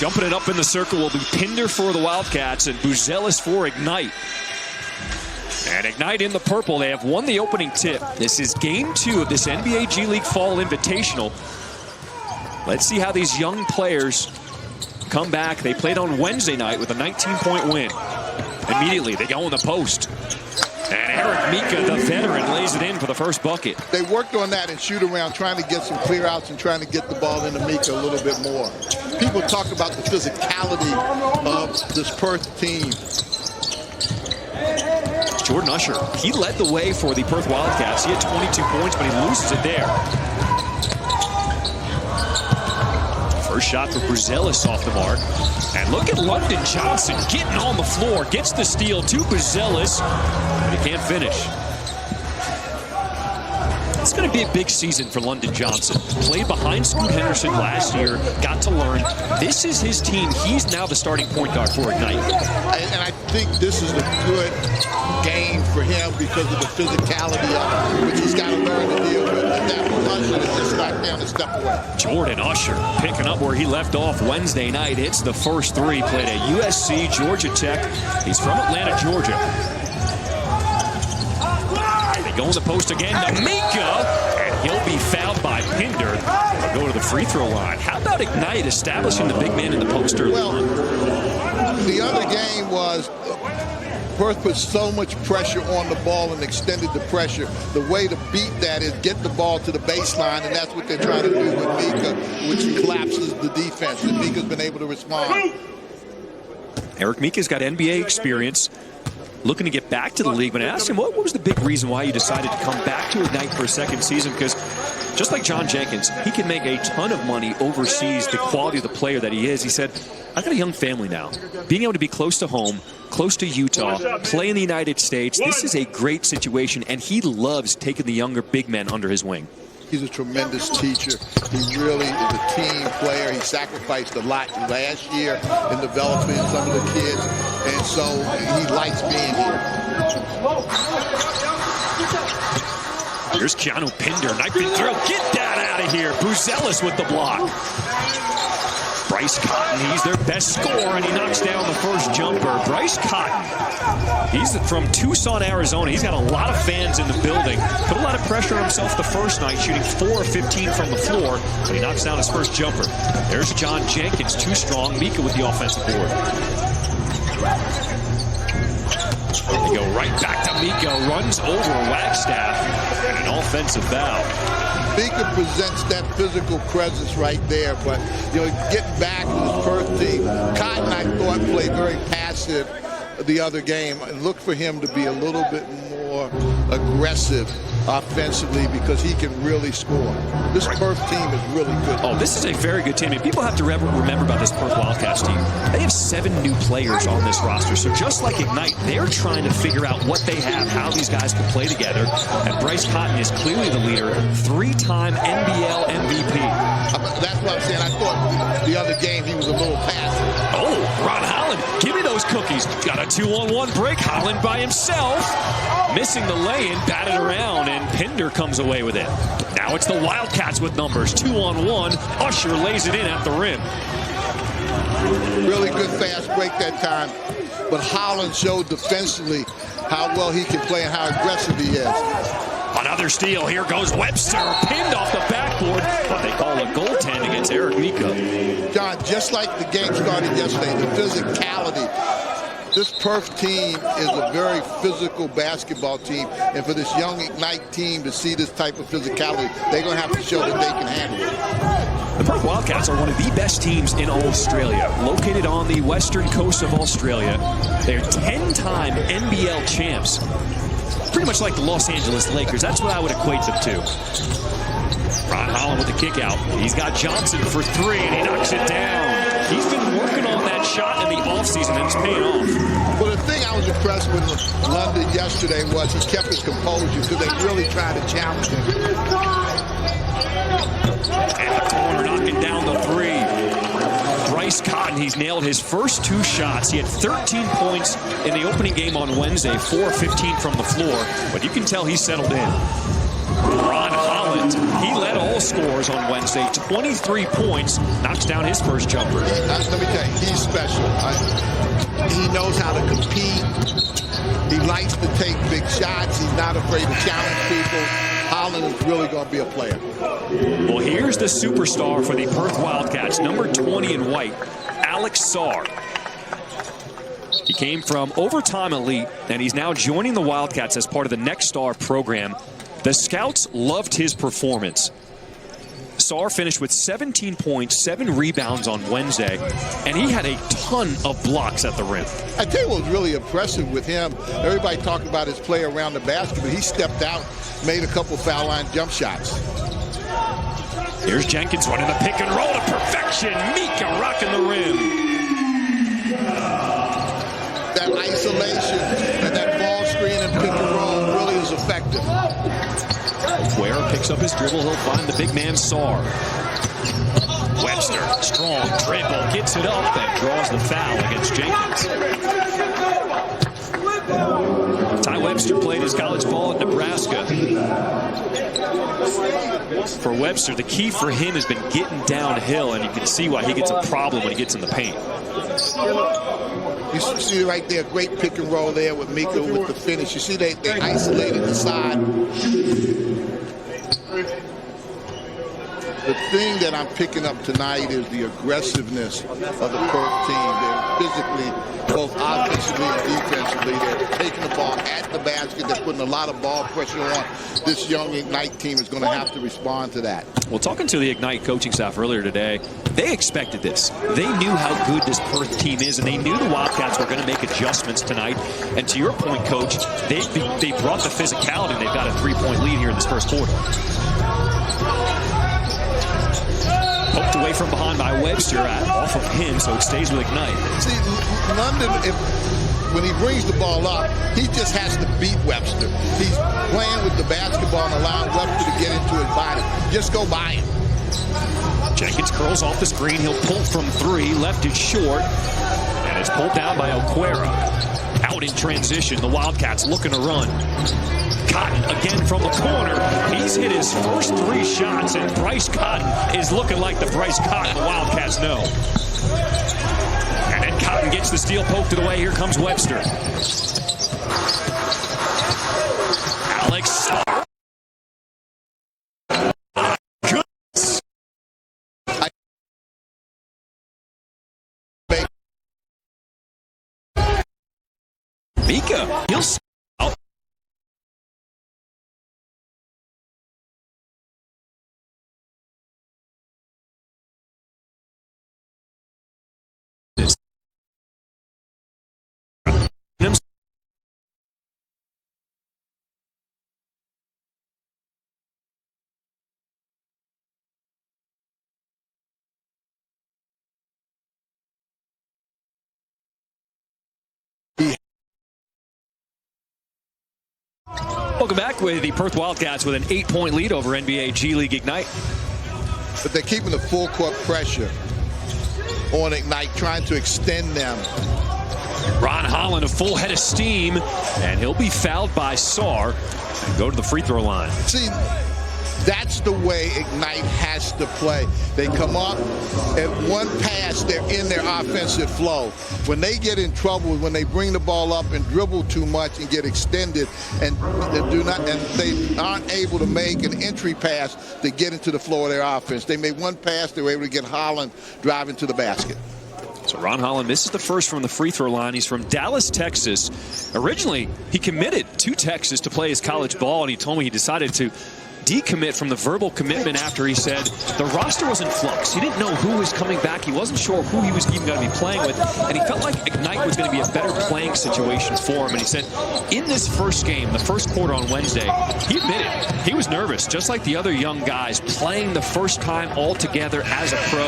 Jumping it up in the circle will be Pinder for the Wildcats and Buzelis for Ignite. And Ignite in the purple. They have won the opening tip. This is game 2 of this NBA G League Fall Invitational. Let's see how these young players come back. They played on Wednesday night with a 19-point win. Immediately, they go in the post. And Eric Mika, the veteran, lays it in for the first bucket. They worked on that and shoot around, trying to get some clear outs and trying to get the ball into Mika a little bit more. People talk about the physicality of this Perth team. Jordan Usher, he led the way for the Perth Wildcats. He had 22 points, but he loses it there. First shot for Buzelis off the mark. And look at London Johnson getting on the floor. Gets the steal to Buzelis, but he can't finish. It's going to be a big season for London Johnson. Played behind Scoot Henderson last year, got to learn. This is his team. He's now the starting point guard for Ignite. And I think this is a good game for him because of the physicality of it, which he's got to learn to deal with. And that Usher is just knocked down and step away. Jordan Usher picking up where he left off Wednesday night. Hits the first 3. Played at USC, Georgia Tech. He's from Atlanta, Georgia. They go in the post again to Mika, and he'll be fouled by Pinder. They'll go to the free throw line. How about Ignite establishing the big man in the post early on? The other game was Perth put so much pressure on the ball and extended the pressure. The way to beat that is get the ball to the baseline, and that's what they're trying to do with Mika, which collapses the defense, and Mika's been able to respond. Eric Mika's got NBA experience, looking to get back to the league. But I asked him, what was the big reason why you decided to come back to Ignite for a second season? Because just like John Jenkins, he can make a ton of money overseas, the quality of the player that he is. He said, I've got a young family now. Being able to be close to home, close to Utah, play in the United States, this is a great situation, and he loves taking the younger big men under his wing. He's a tremendous teacher. He really is a team player. He sacrificed a lot last year in developing some of the kids, and so he likes being here. Here's Keanu Pinder, knifing through. Get that out of here. Buzelis with the block. Bryce Cotton, he's their best scorer, and he knocks down the first jumper. Bryce Cotton, he's from Tucson, Arizona. He's got a lot of fans in the building. Put a lot of pressure on himself the first night, shooting 4 of 15 from the floor, and he knocks down his first jumper. There's John Jenkins, too strong. Mika with the offensive board. They go right back to Mika, runs over Wagstaff, and an offensive foul. Mika presents that physical presence right there, but getting back to the Perth team, Cotton, I thought, played very passive the other game, and look for him to be a little bit more aggressive offensively because he can really score. This Perth team is really good. Oh, this is a very good team. And people have to remember about this Perth Wildcats team. They have 7 new players on this roster. So just like Ignite, they're trying to figure out what they have, how these guys can play together. And Bryce Cotton is clearly the leader, 3-time NBL MVP. That's what I'm saying. I thought the other game he was a little passive. Oh, Ron Holland, give me those cookies. Got a 2-on-1 break. Holland by himself. Missing the lay-in, batted around, and Pinder comes away with it. Now it's the Wildcats with numbers. 2-on-1. Usher lays it in at the rim. Really good fast break that time. But Holland showed defensively how well he can play and how aggressive he is. Another steal. Here goes Webster. Pinned off the backboard, but they call a goaltend against Eric Mika. John, just like the game started yesterday, the physicality. This Perth team is a very physical basketball team, and for this young Ignite team to see this type of physicality, they're going to have to show that they can handle it. The Perth Wildcats are one of the best teams in all Australia, located on the western coast of Australia. They're 10-time NBL champs. Pretty much like the Los Angeles Lakers. That's what I would equate them to. Ron Holland with the kick out. He's got Johnson for 3, and he knocks it down. He's been working on that shot in the offseason, and it's paying off. Well, the thing I was impressed with London yesterday was he kept his composure because they really tried to challenge him. And the corner knocking down the 3. Bryce Cotton, he's nailed his first 2 shots. He had 13 points in the opening game on Wednesday, 4 of 15 from the floor. But you can tell he's settled in. Ron Holland Holland, he led all scorers on Wednesday, 23 points, knocks down his first jumper. Let me tell you, he's special. He knows how to compete. He likes to take big shots. He's not afraid to challenge people. Holland is really going to be a player. Well, here's the superstar for the Perth Wildcats, number 20 in white, Alex Sarr. He came from Overtime Elite, and he's now joining the Wildcats as part of the Next Star program. The scouts loved his performance. Sarr finished with 17 points, 7 rebounds on Wednesday, and he had a ton of blocks at the rim. I tell you what was really impressive with him, everybody talked about his play around the basket, but he stepped out, made a couple foul line jump shots. Here's Jenkins running the pick and roll to perfection. Mika rocking the rim. That isolation and that ball screen and pick and roll really is effective. Ware picks up his dribble. He'll find the big man, Sarr. Webster, strong dribble, gets it up and draws the foul against Jenkins. Ty Webster played his college ball at Nebraska. For Webster, the key for him has been getting downhill, and you can see why he gets a problem when he gets in the paint. You see right there, great pick and roll there with Mika with the finish. You see they isolated the side. The thing that I'm picking up tonight is the aggressiveness of the Perth team. They're physically, both offensively and defensively, they're taking the ball at the basket. They're putting a lot of ball pressure on. This young Ignite team is going to have to respond to that. Well, talking to the Ignite coaching staff earlier today, they expected this. They knew how good this Perth team is, and they knew the Wildcats were going to make adjustments tonight. And to your point, Coach, they brought the physicality. They've got a 3-point lead here in this first quarter. Poked away from behind by Webster off of him, so it stays with Ignite. See, London, when he brings the ball up, he just has to beat Webster. He's playing with the basketball and allowing Webster to get into his body. Just go by him. Jenkins curls off the screen. He'll pull from 3. Left it short. And it's pulled down by Oquera. Out in transition. The Wildcats looking to run. Cotton again from the corner. He's hit his first 3 shots, and Bryce Cotton is looking like the Bryce Cotton the Wildcats know. And then Cotton gets the steal, poked it away. Here comes Webster. Alex Sarr. Mika, he'll out. Welcome back with the Perth Wildcats with an 8-point lead over NBA G League Ignite. But they're keeping the full court pressure on Ignite, trying to extend them. Ron Holland, a full head of steam, and he'll be fouled by Sarr and go to the free throw line. See, that's the way Ignite has to play. They come up, at one pass, they're in their offensive flow. When they get in trouble, when they bring the ball up and dribble too much and get extended and they aren't able to make an entry pass to get into the flow of their offense. They made one pass, they were able to get Holland driving to the basket. So Ron Holland misses the first from the free throw line. He's from Dallas, Texas. Originally, he committed to Texas to play his college ball, and he told me he decided to decommit from the verbal commitment after he said the roster was in flux. He didn't know who was coming back. He wasn't sure who he was even going to be playing with, and he felt like Ignite was going to be a better playing situation for him. And he said in this first game, the first quarter on Wednesday, he admitted he was nervous, just like the other young guys playing the first time all together as a pro.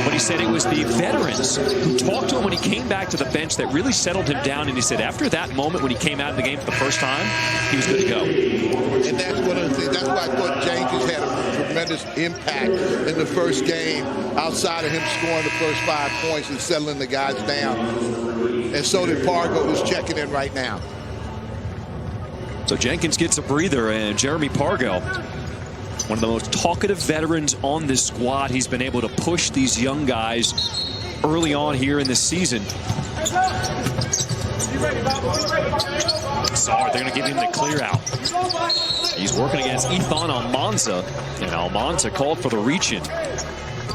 But he said it was the veterans who talked to him when he came back to the bench that really settled him down. And he said after that moment when he came out of the game for the first time, he was good to go. And that's one of the things. That's why I thought Jenkins had a tremendous impact in the first game, outside of him scoring the first 5 points and settling the guys down. And so did Pargo, who's checking in right now. So Jenkins gets a breather, and Jeremy Pargo One of the most talkative veterans on this squad. He's been able to push these young guys early on here in this season. Sarr, they're going to give him the clear out. He's working against Ethan Almanza, and Almanza called for the reach-in.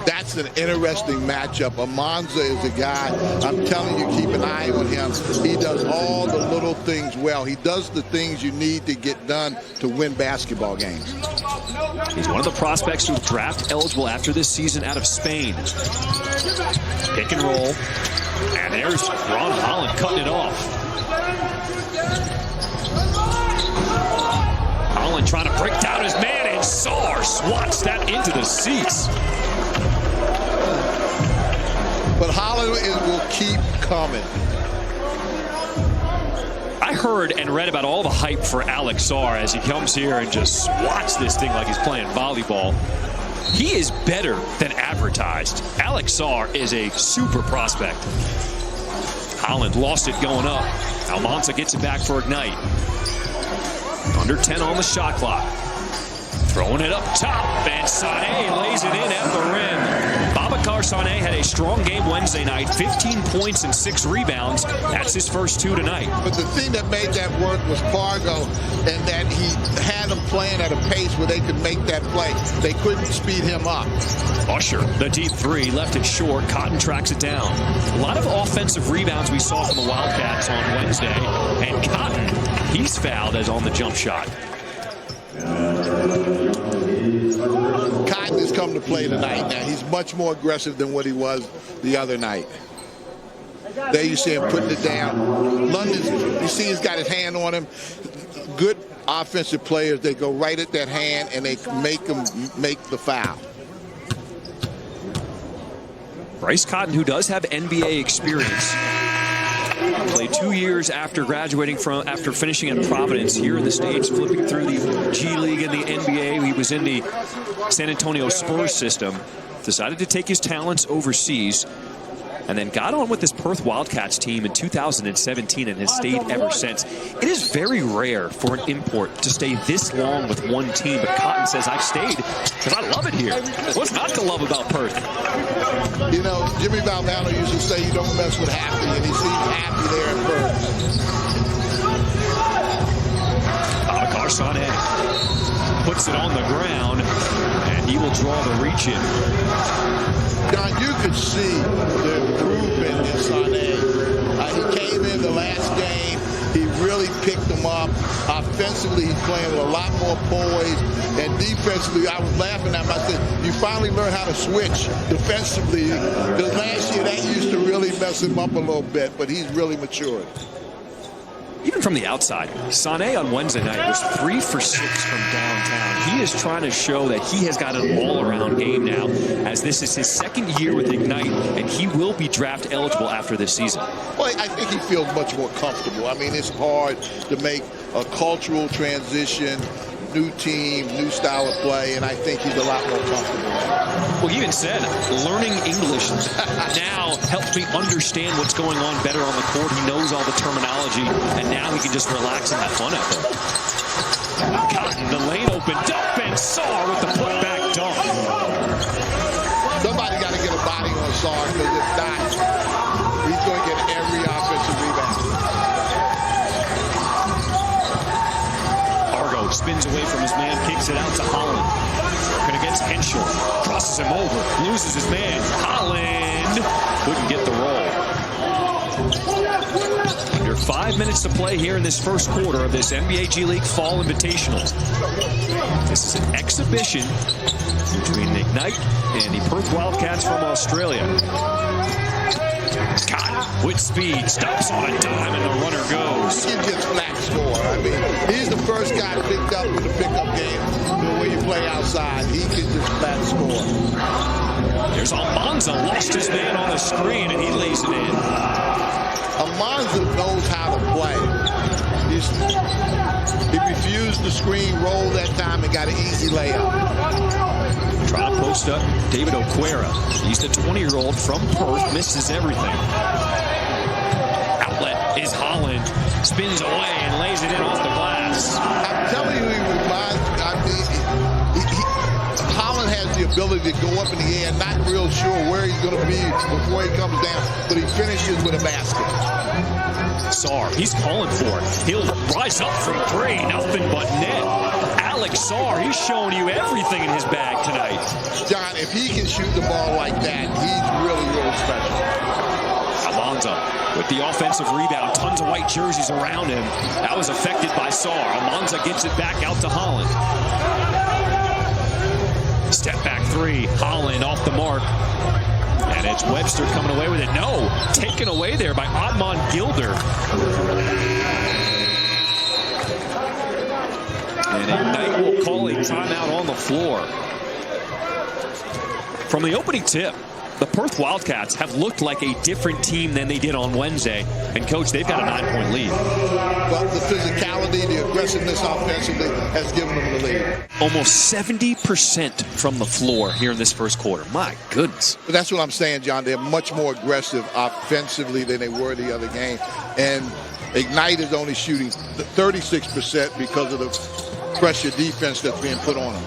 That's an interesting matchup. Almanza is a guy, I'm telling you, keep an eye on him. He does all the little things well. He does the things you need to get done to win basketball games. He's one of the prospects who's draft eligible after this season out of Spain. Pick and roll. And there's Ron Holland cutting it off. Holland trying to break down his man, and Sarr swats that into the seats. But Holland will keep coming. I heard and read about all the hype for Alex Sarr as he comes here and just swats this thing like he's playing volleyball. He is better than advertised. Alex Sarr is a super prospect. Holland lost it going up. Almanza gets it back for Ignite. Under 10 on the shot clock. Throwing it up top, and Sané lays it in at the rim. Babacar Sané had a strong game Wednesday night, 15 points and 6 rebounds. That's his first 2 tonight. But the thing that made that work was Fargo, and that he had them playing at a pace where they could make that play. They couldn't speed him up. Usher, the deep three, left it short. Cotton tracks it down. A lot of offensive rebounds we saw from the Wildcats on Wednesday, and Cotton, he's fouled as on the jump shot. Cotton has come to play tonight now. He's much more aggressive than what he was the other night. There you see him putting it down. London, you see he's got his hand on him. Good offensive players, they go right at that hand and they make him make the foul. Bryce Cotton, who does have NBA experience, played 2 years after graduating after finishing at Providence here in the States, flipping through the G League and the NBA. He was in the San Antonio Spurs system, decided to take his talents overseas, and then got on with this Perth Wildcats team in 2017 and has stayed ever since. It is very rare for an import to stay this long with one team, but Cotton says, I've stayed because I love it here. What's not to love about Perth? You know, Jimmy Valvano used to say you don't mess with happy, and he seems happy there in Perth. Babacar Sané puts it on the ground, and he will draw the reach in. Don, you could see the improvement in Sané. He came in the last game. He really picked them up. Offensively, he's playing with a lot more poise. And defensively, I was laughing at him. I said, you finally learn how to switch defensively. Because last year, that used to really mess him up a little bit. But he's really matured. Even from the outside, Sané on Wednesday night was 3 for 6 from downtown. He is trying to show that he has got an all-around game now, as this is his second year with Ignite, and he will be draft eligible after this season. Well, I think he feels much more comfortable. I mean, it's hard to make a cultural transition, new team, new style of play, and I think he's a lot more comfortable now. Well, he even said, learning English now helps me understand what's going on better on the court. He knows all the terminology, and now he can just relax and have fun out there. Cotton, the lane opened up, and Sarr with the putback dunk. Somebody got to get a body on Sarr, because if not, he's going to get every offensive rebound. Argo spins away from his man, kicks it out to Holland. Working against Henschel, crosses him over, loses his man. Holland couldn't get the roll. Under 5 minutes to play here in this first quarter of this NBA G League Fall Invitational. This is an exhibition between Ignite and the Perth Wildcats from Australia. Cotton with speed, stops on a dime, and the runner goes. He can just flat score. I mean, he's the first guy picked up with the pickup game. The way you play outside, he can just flat score. There's Almanza, lost his man on the screen, and he lays it in. Almanza knows how to play. He refused the screen, rolled that time, and got an easy layup. Trying to post up David Okwara. He's the 20-year-old from Perth, misses everything. Outlet is Holland. Spins away and lays it in off the glass. I'm telling you, he reminds me, I mean, ability to go up in the air, not real sure where he's going to be before he comes down, but he finishes with a basket. Sarr, he's calling for it. He'll rise up from three, nothing but net. Alex Sarr, he's showing you everything in his bag tonight. John, if he can shoot the ball like that, he's really, really special. Alonzo with the offensive rebound. Tons of white jerseys around him. That was affected by Sarr. Almanza gets it back out to Holland. Step back three. Holland off the mark. And it's Webster coming away with it. No, taken away there by Admon Gilder. And Ignite will call a timeout on the floor. From the opening tip, the Perth Wildcats have looked like a different team than they did on Wednesday. And, Coach, they've got a 9-point lead. But the physicality, the aggressiveness offensively has given them the lead. Almost 70% from the floor here in this first quarter. My goodness. But that's what I'm saying, John. They're much more aggressive offensively than they were the other game. And Ignite is only shooting 36% because of the pressure defense that's being put on them.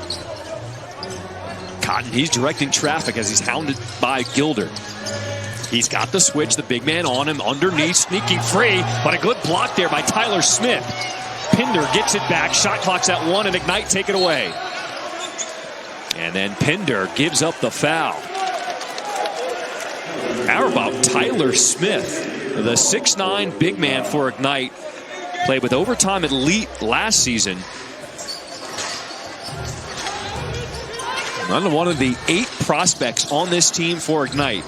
Cotton, he's directing traffic as he's hounded by Gilder. He's got the switch, the big man on him, underneath, sneaking free, but a good block there by Tyler Smith. Pinder gets it back, shot clock's at 1, and Ignite take it away. And then Pinder gives up the foul. How about Tyler Smith, the 6'9" big man for Ignite, played with Overtime Elite last season. Another one of the 8 prospects on this team for Ignite.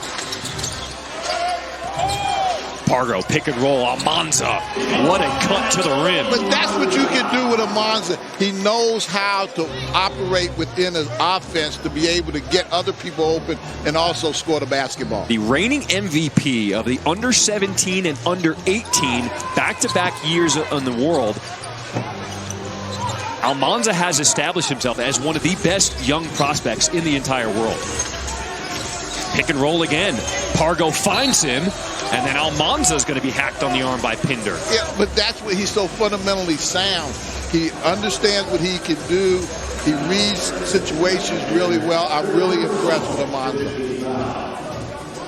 Pargo, pick and roll, Almanza. What a cut to the rim. But that's what you can do with Almanza. He knows how to operate within his offense to be able to get other people open and also score the basketball. The reigning MVP of the under 17 and under 18 back-to-back years in the world. Almanza has established himself as one of the best young prospects in the entire world. Pick and roll again. Pargo finds him, and then Almanza is going to be hacked on the arm by Pinder. Yeah, but that's what he's so fundamentally sound. He understands what he can do. He reads situations really well. I'm really impressed with Almanza.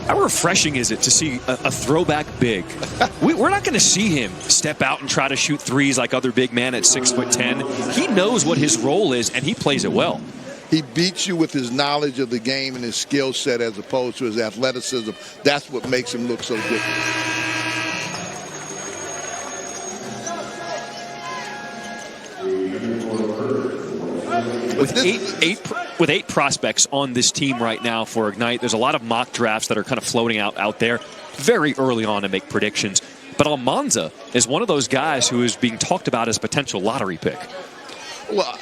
How refreshing is it to see a throwback big? We're not going to see him step out and try to shoot threes like other big men at 6'10". He knows what his role is, and he plays it well. He beats you with his knowledge of the game and his skill set as opposed to his athleticism. That's what makes him look so different. With eight prospects on this team right now for Ignite, there's a lot of mock drafts that are kind of floating out there very early on to make predictions. But Almanza is one of those guys who is being talked about as a potential lottery pick. Well,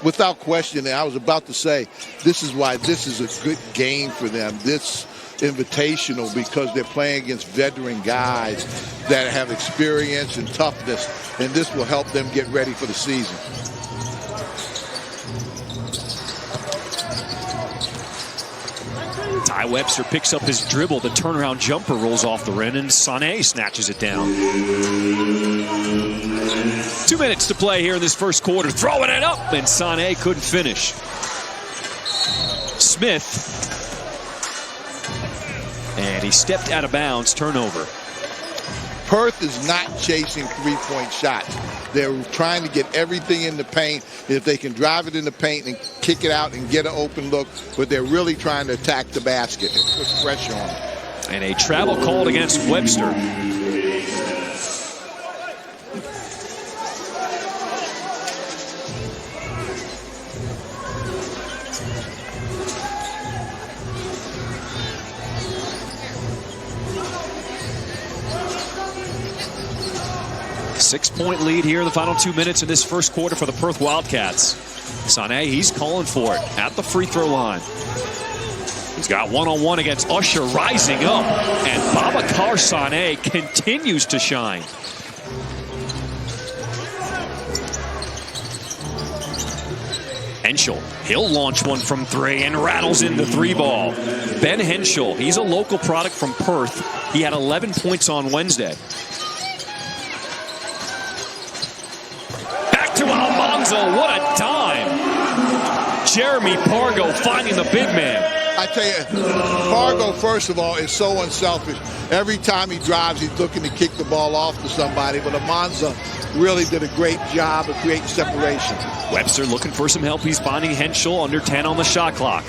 without question, I was about to say, this is why this is a good game for them. This invitational, because they're playing against veteran guys that have experience and toughness, and this will help them get ready for the season. Ty Webster picks up his dribble. The turnaround jumper rolls off the rim, and Sané snatches it down. 2 minutes to play here in this first quarter. Throwing it up, and Sané couldn't finish. Smith. And he stepped out of bounds. Turnover. Perth is not chasing three-point shots. They're trying to get everything in the paint. If they can drive it in the paint and kick it out and get an open look, but they're really trying to attack the basket and put pressure on them. And a travel called against Webster. Six-point lead here in the final 2 minutes in this first quarter for the Perth Wildcats. Sané, he's calling for it at the free throw line. He's got one-on-one against Usher, rising up. And Babacar Sané continues to shine. Henschel, he'll launch one from three and rattles in the three ball. Ben Henschel, he's a local product from Perth. He had 11 points on Wednesday. Back to Almanza, what a dime. Jeremy Pargo finding the big man. I tell you, Pargo, first of all, is so unselfish. Every time he drives, he's looking to kick the ball off to somebody, but Amanza really did a great job of creating separation. Webster looking for some help. He's finding Henschel, under 10 on the shot clock.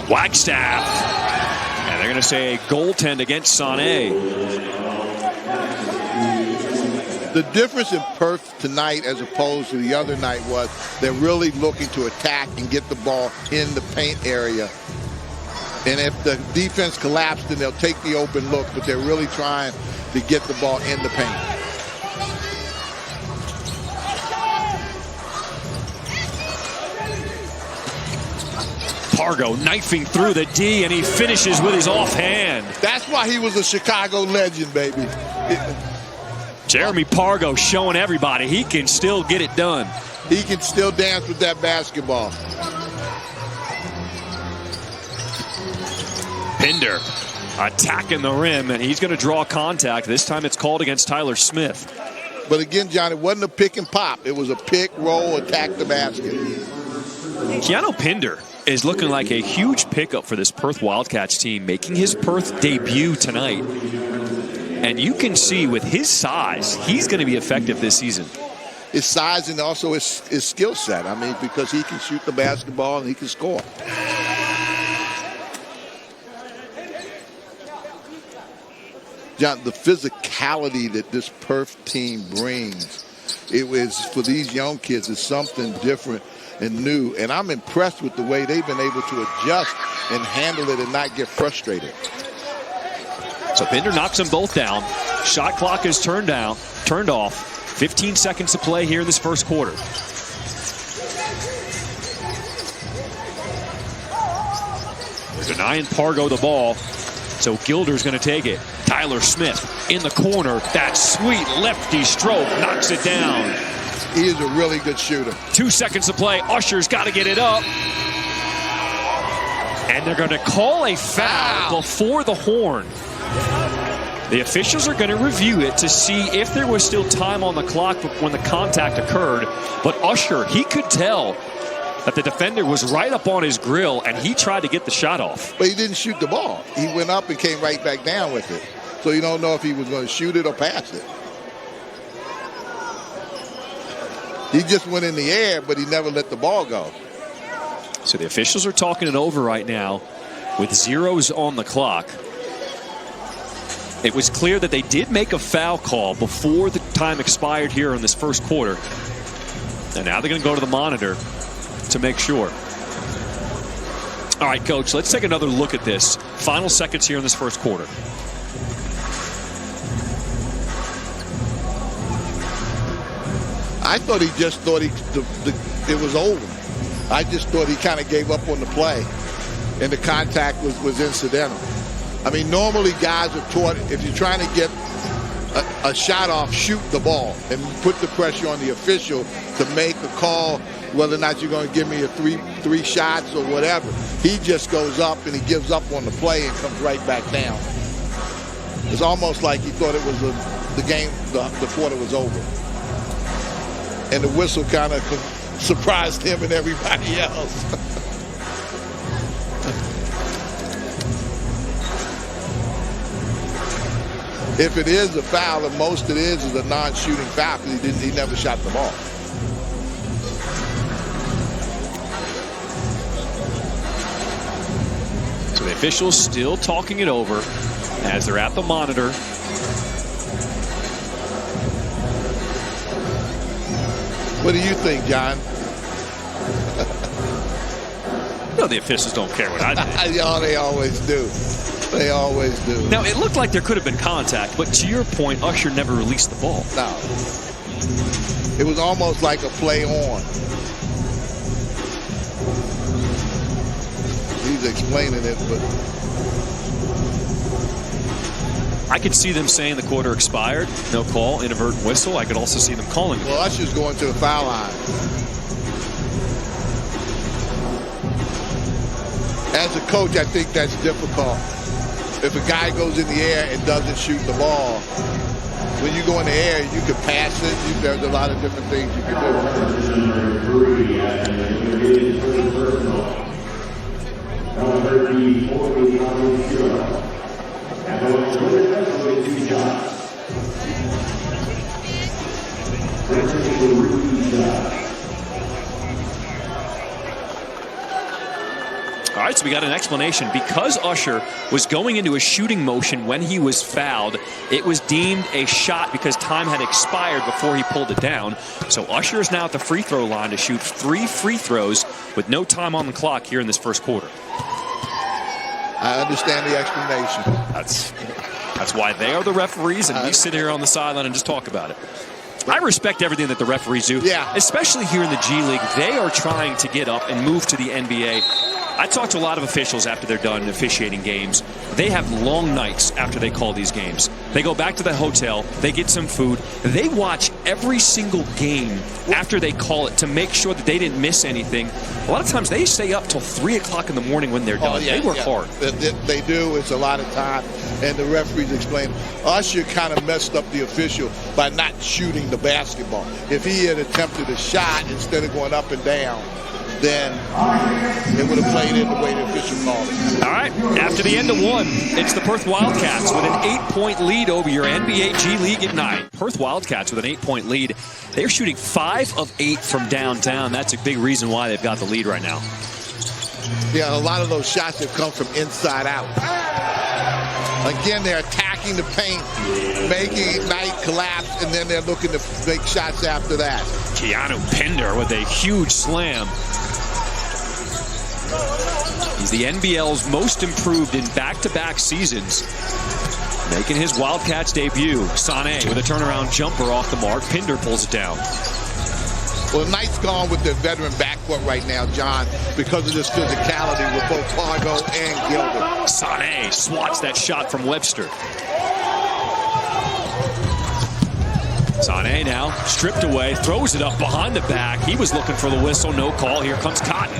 Wagstaff. And they're going to say a goaltend against Sané. The difference in Perth tonight as opposed to the other night was they're really looking to attack and get the ball in the paint area. And if the defense collapsed, then they'll take the open look, but they're really trying to get the ball in the paint. Pargo knifing through the D, and he finishes with his offhand. That's why he was a Chicago legend, baby. Jeremy Pargo showing everybody he can still get it done. He can still dance with that basketball. Pinder attacking the rim, and he's going to draw contact. This time it's called against Tyler Smith. But again, John, it wasn't a pick and pop. It was a pick, roll, attack the basket. Keanu Pinder is looking like a huge pickup for this Perth Wildcats team, making his Perth debut tonight. And you can see with his size, he's going to be effective this season. His size and also his skill set. I mean, because he can shoot the basketball and he can score. John, the physicality that this Perth team brings, it was for these young kids, is something different and new. And I'm impressed with the way they've been able to adjust and handle it and not get frustrated. So Pinder knocks them both down. Shot clock is turned off. 15 seconds to play here in this first quarter. They're denying Pargo the ball, so Gilder's going to take it. Tyler Smith in the corner. That sweet lefty stroke knocks it down. He is a really good shooter. 2 seconds to play. Usher's got to get it up. And they're going to call a foul before the horn. The officials are going to review it to see if there was still time on the clock when the contact occurred. But Usher, he could tell that the defender was right up on his grill, and he tried to get the shot off. But he didn't shoot the ball. He went up and came right back down with it. So you don't know if he was going to shoot it or pass it. He just went in the air, but he never let the ball go. So the officials are talking it over right now with zeros on the clock. It was clear that they did make a foul call before the time expired here in this first quarter. And now they're going to go to the monitor to make sure. All right, Coach, let's take another look at this. Final seconds here in this first quarter. I thought he just thought it was over. I just thought he kind of gave up on the play, and the contact was incidental. I mean, normally guys are taught, if you're trying to get a shot off, shoot the ball and put the pressure on the official to make a call whether or not you're going to give me a three shots or whatever. He just goes up and he gives up on the play and comes right back down. It's almost like he thought it was the game, the quarter was over. And the whistle kind of surprised him and everybody else. If it is a foul, the most it is a non-shooting foul because he never shot the ball. So the officials still talking it over as they're at the monitor. What do you think, John? No, the officials don't care what I think. Yeah, they always do. They always do. Now, it looked like there could have been contact, but to your point, Usher never released the ball. No. It was almost like a play on. He's explaining it, but I could see them saying the quarter expired, no call, inadvertent whistle. I could also see them calling it. Well, Usher's going to the foul line. As a coach, I think that's difficult. If a guy goes in the air and doesn't shoot the ball, when you go in the air, you can pass it. There's a lot of different things you can All right, so we got an explanation. Because Usher was going into a shooting motion when he was fouled, it was deemed a shot because time had expired before he pulled it down. So Usher is now at the free throw line to shoot 3 free throws with no time on the clock here in this first quarter. I understand the explanation. That's why they are the referees, and we sit here on the sideline and just talk about it. I respect everything that the referees do, especially here in the G League. They are trying to get up and move to the NBA. I talked to a lot of officials after they're done officiating games. They have long nights after they call these games. They go back to the hotel, they get some food, they watch every single game after they call it to make sure that they didn't miss anything. A lot of times they stay up till 3 o'clock in the morning when they're done. They work hard. They do. It's a lot of time. And the referees explain, Usher kind of messed up the official by not shooting the basketball. If he had attempted a shot instead of going up and down, then it would have played in the way the official called it. All right, after the end of one, it's the Perth Wildcats with an 8-point lead over your NBA G League Ignite. Perth Wildcats with an 8-point lead. They're shooting 5 of 8 from downtown. That's a big reason why they've got the lead right now. Yeah, a lot of those shots have come from inside out. Again, they're attacking the paint, making Ignite collapse, and then they're looking to make shots after that. Keanu Pinder with a huge slam. He's the NBL's most improved in back-to-back seasons. Making his Wildcats debut. Sané with a turnaround jumper off the mark. Pinder pulls it down. Well, Knight's gone with their veteran backcourt right now, John, because of this physicality with both Fargo and Gilbert. Sané swats that shot from Webster. Sané now stripped away, throws it up behind the back. He was looking for the whistle, no call. Here comes Cotton.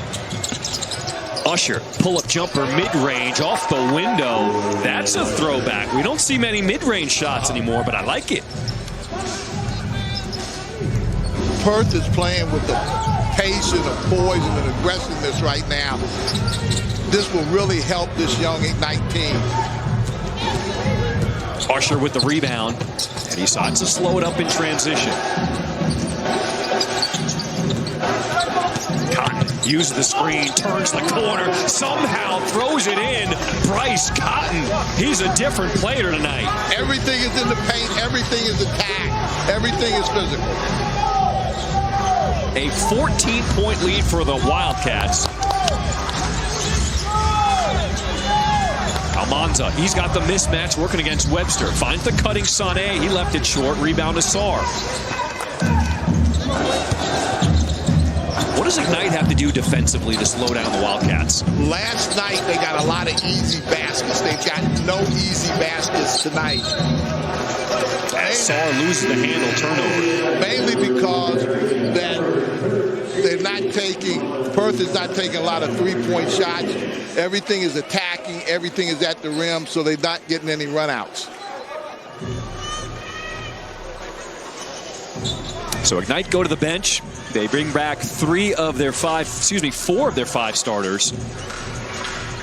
Usher, pull-up jumper, mid-range, off the window. That's a throwback. We don't see many mid-range shots anymore, but I like it. Perth is playing with the pace and the poise and the aggressiveness right now. This will really help this young Ignite team. Usher with the rebound, and he decides to slow it up in transition. Cotton uses the screen, turns the corner, somehow throws it in. Bryce Cotton, he's a different player tonight. Everything is in the paint, everything is attack, everything is physical. A 14-point lead for the Wildcats. Almanza, he's got the mismatch working against Webster. Finds the cutting Sané. He left it short. Rebound to Sarr. What does Ignite have to do defensively to slow down the Wildcats? Last night, they got a lot of easy baskets. They've got no easy baskets tonight. As Sarr loses the handle turnover. Mainly because they're not taking, Perth is not taking a lot of three-point shots. Everything is attacking, everything is at the rim, so they're not getting any runouts. So Ignite go to the bench. They bring back four of their five starters.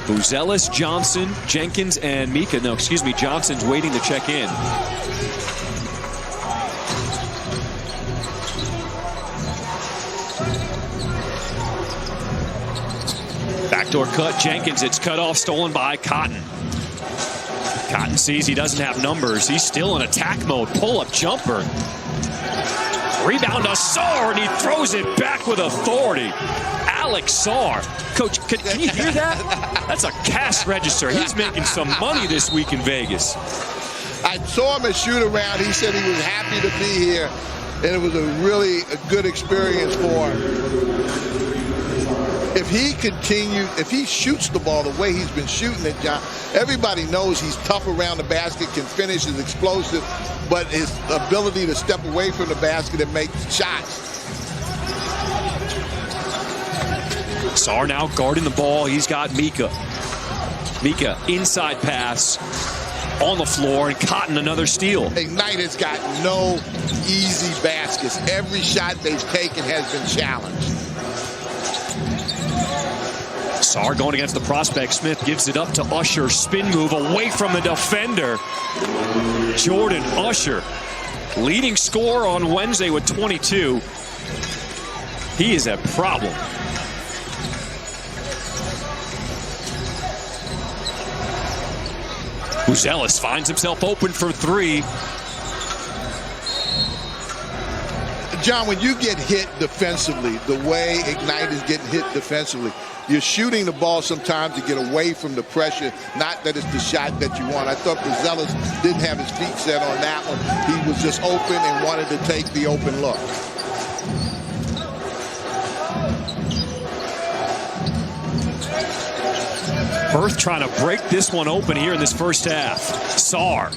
Buzelis, Johnson, Jenkins, and Mika. No, excuse me, Johnson's waiting to check in. Backdoor cut, Jenkins, it's cut off, stolen by Cotton. Cotton sees he doesn't have numbers. He's still in attack mode. Pull-up jumper. Rebound to Sarr, and he throws it back with authority. Alex Sarr. Coach, can you hear that? That's a cash register. He's making some money this week in Vegas. I saw him at shoot-around. He said he was happy to be here, and it was a good experience for him. If he shoots the ball the way he's been shooting it, John, everybody knows he's tough around the basket, can finish, is explosive, but his ability to step away from the basket and make shots. Sarr now guarding the ball. He's got Mika. Mika, inside pass. on the floor, and Cotton another steal. Ignite has got no easy baskets. Every shot they've taken has been challenged. Sarr going against the prospect. Smith gives it up to Usher. Spin move away from the defender. Jordan Usher, leading scorer on Wednesday with 22. He is a problem. Buzelis finds himself open for three. John, when you get hit defensively, the way Ignite is getting hit defensively, you're shooting the ball sometimes to get away from the pressure, not that it's the shot that you want. I thought Buzelis didn't have his feet set on that one. He was just open and wanted to take the open look. Perth trying to break this one open here in this first half. Sarr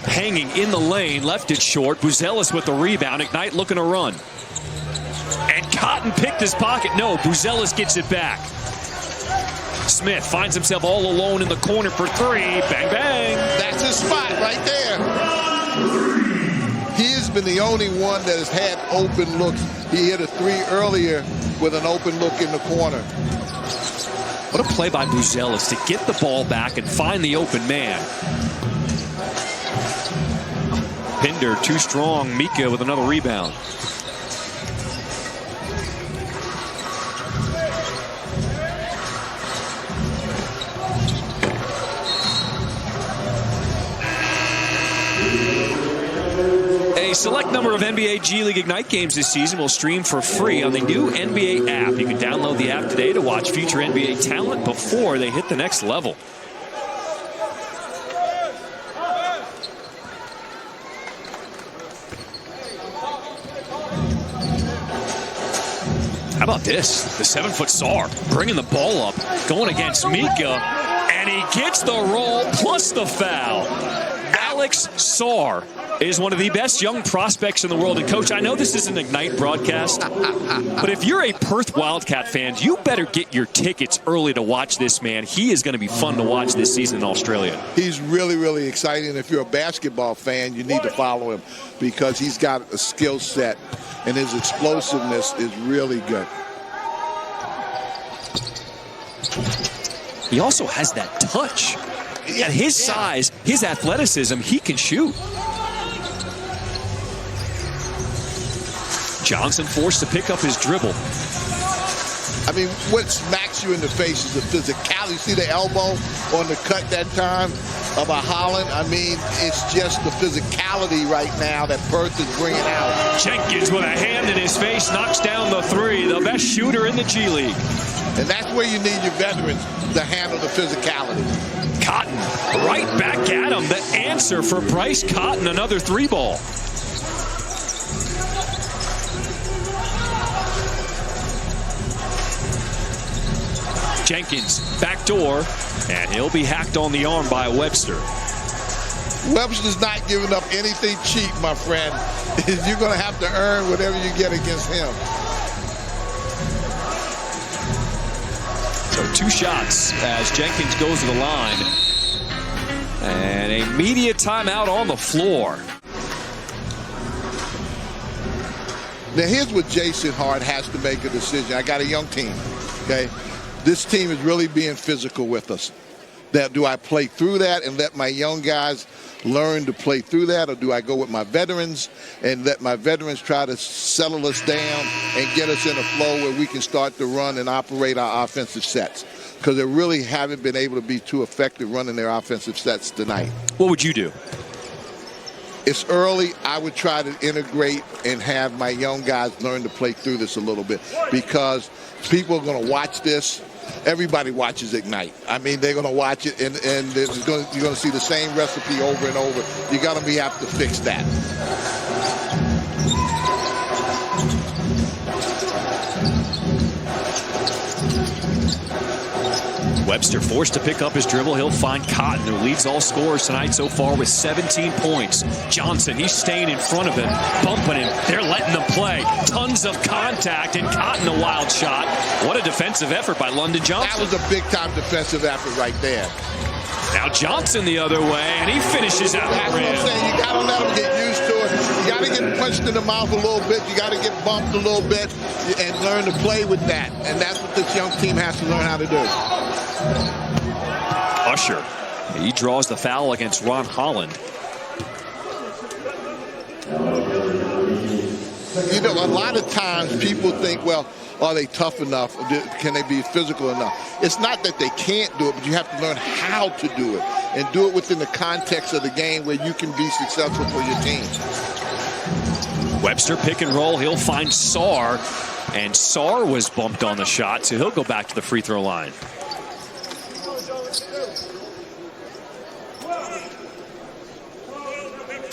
hanging in the lane, left it short. Buzelis with the rebound. Ignite looking to run. And Cotton picked his pocket. No, Buzelis gets it back. Smith finds himself all alone in the corner for three. Bang, bang. That's his spot right there. He has been the only one that has had open looks. He hit a three earlier with an open look in the corner. What a play by Buzelis to get the ball back and find the open man. Pinder too strong. Mika with another rebound. A select number of NBA G League Ignite games this season will stream for free on the new NBA app. You can download the app today to watch future NBA talent before they hit the next level. How about this? The 7-foot Sarr bringing the ball up, going against Mika, and he gets the roll plus the foul. Alex Sarr is one of the best young prospects in the world. And, Coach, I know this is an Ignite broadcast, but if you're a Perth Wildcat fan, you better get your tickets early to watch this man. He is going to be fun to watch this season in Australia. He's really, really exciting. If you're a basketball fan, you need to follow him because he's got a skill set, and his explosiveness is really good. He also has that touch. At his size, his athleticism, he can shoot. Johnson forced to pick up his dribble. I mean, what smacks you in the face is the physicality. See the elbow on the cut that time by Holland? I mean, it's just the physicality right now that Perth is bringing out. Jenkins with a hand in his face knocks down the three. The best shooter in the G League. And that's where you need your veterans to handle the physicality. Cotton right back at him. The answer for Bryce Cotton, another three ball. Jenkins, backdoor, and he'll be hacked on the arm by Webster. Webster's not giving up anything cheap, my friend. You're going to have to earn whatever you get against him. So 2 shots as Jenkins goes to the line. And a media timeout on the floor. Now here's what Jason Hart has to make a decision. I got a young team, okay? This team is really being physical with us. That, do I play through that and let my young guys learn to play through that, or do I go with my veterans and let my veterans try to settle us down and get us in a flow where we can start to run and operate our offensive sets? Because they really haven't been able to be too effective running their offensive sets tonight. What would you do? It's early. I would try to integrate and have my young guys learn to play through this a little bit, because people are going to watch this. Everybody watches Ignite. I mean, they're going to watch it, and you're going to see the same recipe over and over. You're going to have to fix that. Webster forced to pick up his dribble. He'll find Cotton, who leads all scorers tonight so far with 17 points. Johnson, he's staying in front of him, bumping him. They're letting them play. Tons of contact, and Cotton a wild shot. What a defensive effort by London Johnson. That was a big-time defensive effort right there. Now Now Johnson the other way, and he finishes out That's the what I'm rim. saying. You got to let them get used to it. You got to get punched in the mouth a little bit. You got to get bumped a little bit and learn to play with that. And that's what this young team has to learn how to do. Usher, he draws the foul against Ron Holland. You know, a lot of times people think, well, are they tough enough? Can they be physical enough? It's not that they can't do it, but you have to learn how to do it and do it within the context of the game where you can be successful for your team. Webster pick and roll. He'll find Sarr, and Sarr was bumped on the shot, so he'll go back to the free throw line.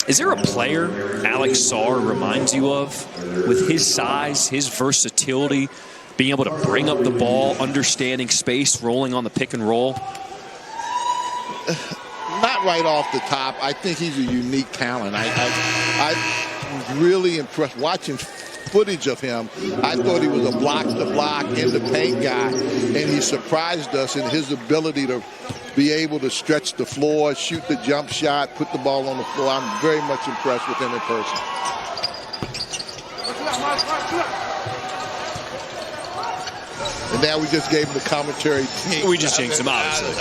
Is there a player Alex Sarr reminds you of with his size, his versatility, being able to bring up the ball, understanding space, rolling on the pick and roll? Not right off the top. I think he's a unique talent. I was really impressed watching footage of him. I thought he was a block-to-block in the paint guy, and he surprised us in his ability to be able to stretch the floor, shoot the jump shot, put the ball on the floor. I'm very much impressed with him in person. And now we just gave him the commentary team. We just jinxed him, obviously.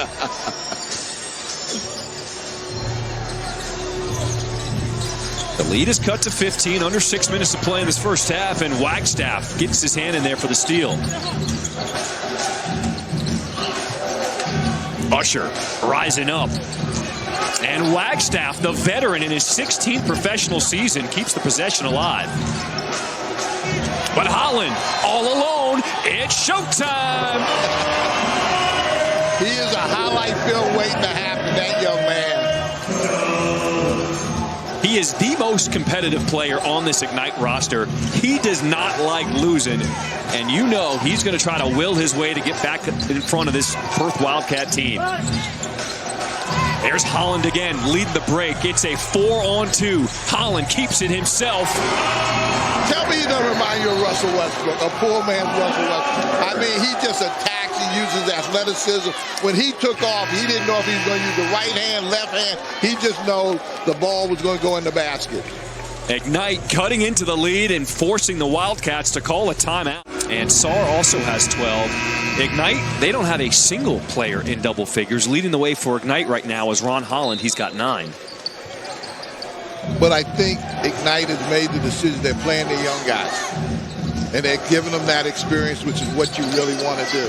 The lead is cut to 15, under 6 minutes to play in this first half, and Wagstaff gets his hand in there for the steal. Usher rising up. And Wagstaff, the veteran in his 16th professional season, keeps the possession alive. But Holland, all alone, it's showtime! He is a highlight film waiting to happen, that young man. He is the most competitive player on this Ignite roster. He does not like losing, and you know he's going to try to will his way to get back in front of this Perth Wildcat team. There's Holland again, leading the break. It's a 4-on-2. Holland keeps it himself. Tell me he doesn't remind you of Russell Westbrook, a poor man's Russell Westbrook. I mean, he just attacks, he uses athleticism. When he took off, he didn't know if he was going to use the right hand, left hand. He just knows the ball was going to go in the basket. Ignite cutting into the lead and forcing the Wildcats to call a timeout. And Sarr also has 12. Ignite, they don't have a single player in double figures. Leading the way for Ignite right now is Ron Holland. He's got 9. But I think Ignite has made the decision they're playing their young guys. And they're giving them that experience, which is what you really want to do.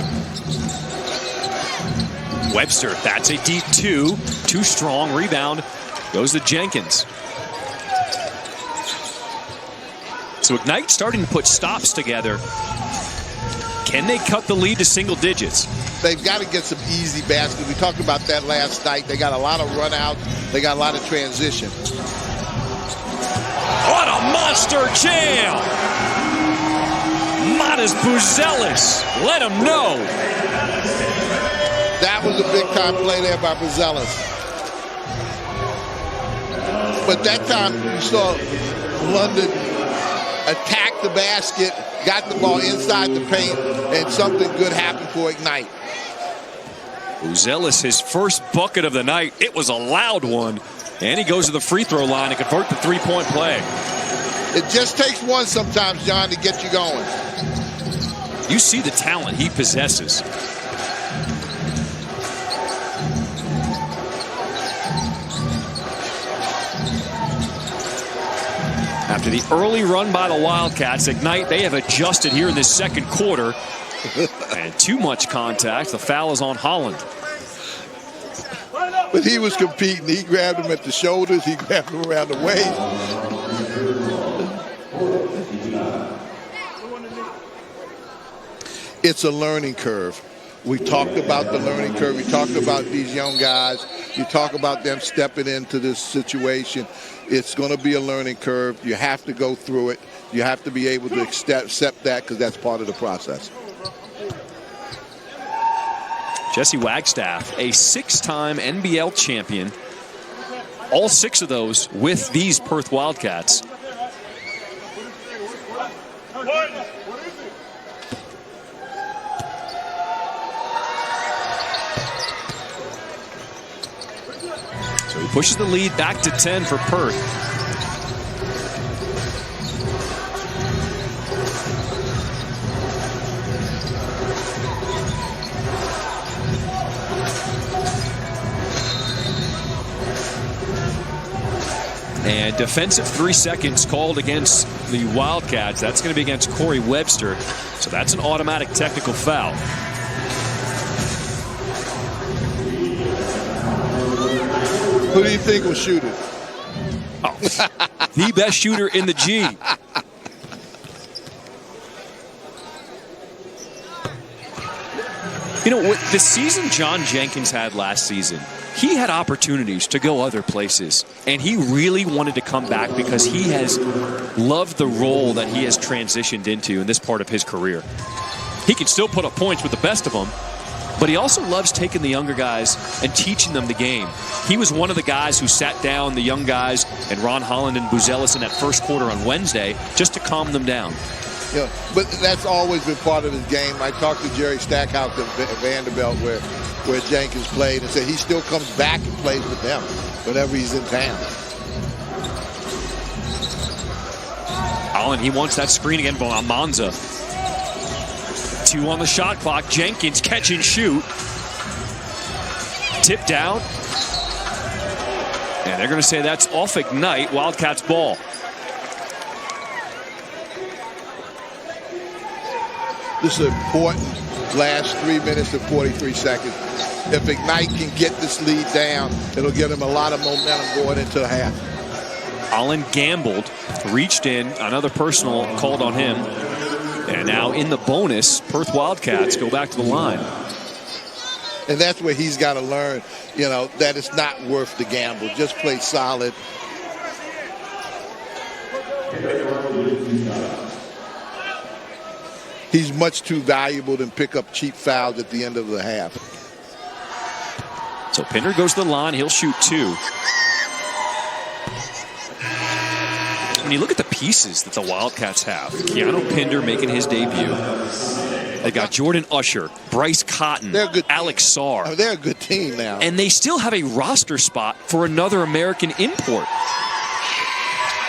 Webster, that's a deep 2. Too strong. Rebound goes to Jenkins. So Ignite starting to put stops together. Can they cut the lead to single digits? They've got to get some easy baskets. We talked about that last night. They got a lot of run out. They got a lot of transition. What a monster jam! Matas Buzelis, let him know. That was a big-time play there by Buzelis. But that time you saw London attack the basket, got the ball inside the paint, and something good happened for Ignite. Buzelis, his first bucket of the night. It was a loud one. And he goes to the free throw line to convert the three-point play. It just takes one sometimes, John, to get you going. You see the talent he possesses. After the early run by the Wildcats, Ignite, they have adjusted here in this second quarter. And too much contact. The foul is on Holland. But he was competing. He grabbed him at the shoulders. He grabbed him around the waist. It's a learning curve. We talked about the learning curve. We talked about these young guys. You talk about them stepping into this situation. It's going to be a learning curve. You have to go through it. You have to be able to accept that because that's part of the process. Jesse Wagstaff, a 6-time NBL champion. All 6 of those with these Perth Wildcats. So he pushes the lead back to 10 for Perth. And defensive 3 seconds called against the Wildcats. That's going to be against Corey Webster. So that's an automatic technical foul. Who do you think will shoot it? Oh, the best shooter in the G. You know, what the season John Jenkins had last season, he had opportunities to go other places, and he really wanted to come back because he has loved the role that he has transitioned into in this part of his career. He can still put up points with the best of them, but he also loves taking the younger guys and teaching them the game. He was one of the guys who sat down the young guys and Ron Holland and Buzelis in that first quarter on Wednesday just to calm them down. Yeah, but that's always been part of his game. I talked to Jerry Stackhouse at Vanderbilt where Jenkins played and said he still comes back and plays with them whenever he's in town. Allen, he wants that screen again from Almanza. 2 on the shot clock. Jenkins catch and shoot. Tip down. And they're going to say that's off Ignite. Wildcats ball. This is important last 3 minutes and 43 seconds. If Ignite can get this lead down, it'll give them a lot of momentum going into a half. Allen gambled, reached in, another personal called on him. And now in the bonus, Perth Wildcats go back to the line. And that's where he's got to learn, you know, that it's not worth the gamble. Just play solid. He's much too valuable to pick up cheap fouls at the end of the half. So Pinder goes to the line. He'll shoot 2. When you look at the pieces that the Wildcats have, Keanu Pinder making his debut. They got Jordan Usher, Bryce Cotton, Alex Sarr. Oh, they're a good team now. And they still have a roster spot for another American import.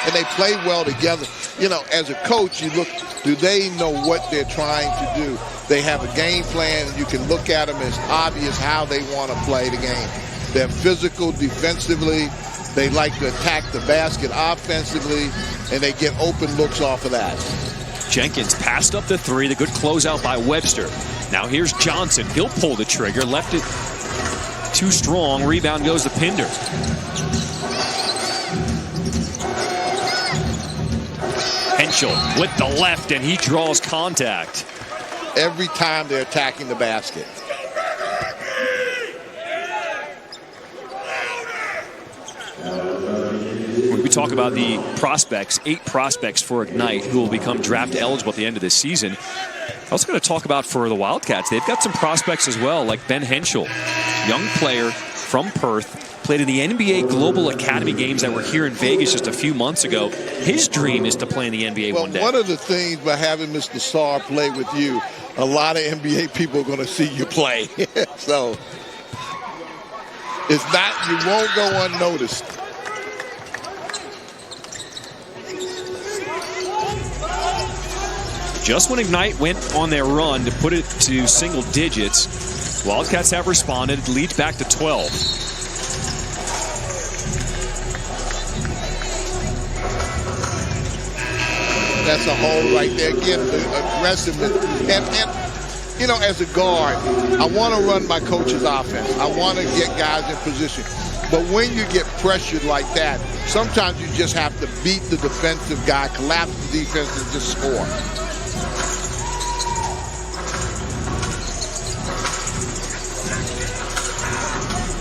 And they play well together. You know, as a coach, you look, do they know what they're trying to do? They have a game plan, and you can look at them as obvious how they want to play the game. They're physical defensively. They like to attack the basket offensively, and they get open looks off of that. Jenkins passed up the 3. The good closeout by Webster. Now here's Johnson. He'll pull the trigger. Left it too strong. Rebound goes to Pinder. Henschel with the left, and he draws contact. Every time they're attacking the basket. When we talk about the prospects, 8 prospects for Ignite who will become draft eligible at the end of this season, I was going to talk about for the Wildcats. They've got some prospects as well, like Ben Henschel, young player from Perth, played in the NBA Global Academy games that were here in Vegas just a few months ago. His dream is to play in the NBA one day. One of the things by having Mr. Sarr play with you, a lot of NBA people are going to see you play. So it's not, you won't go unnoticed. Just when Ignite went on their run to put it to single digits, Wildcats have responded. It leads back to 12. That's a hole right there. Again, the aggressiveness. And, you know, as a guard, I want to run my coach's offense. I want to get guys in position. But when you get pressured like that, sometimes you just have to beat the defensive guy, collapse the defense, and just score.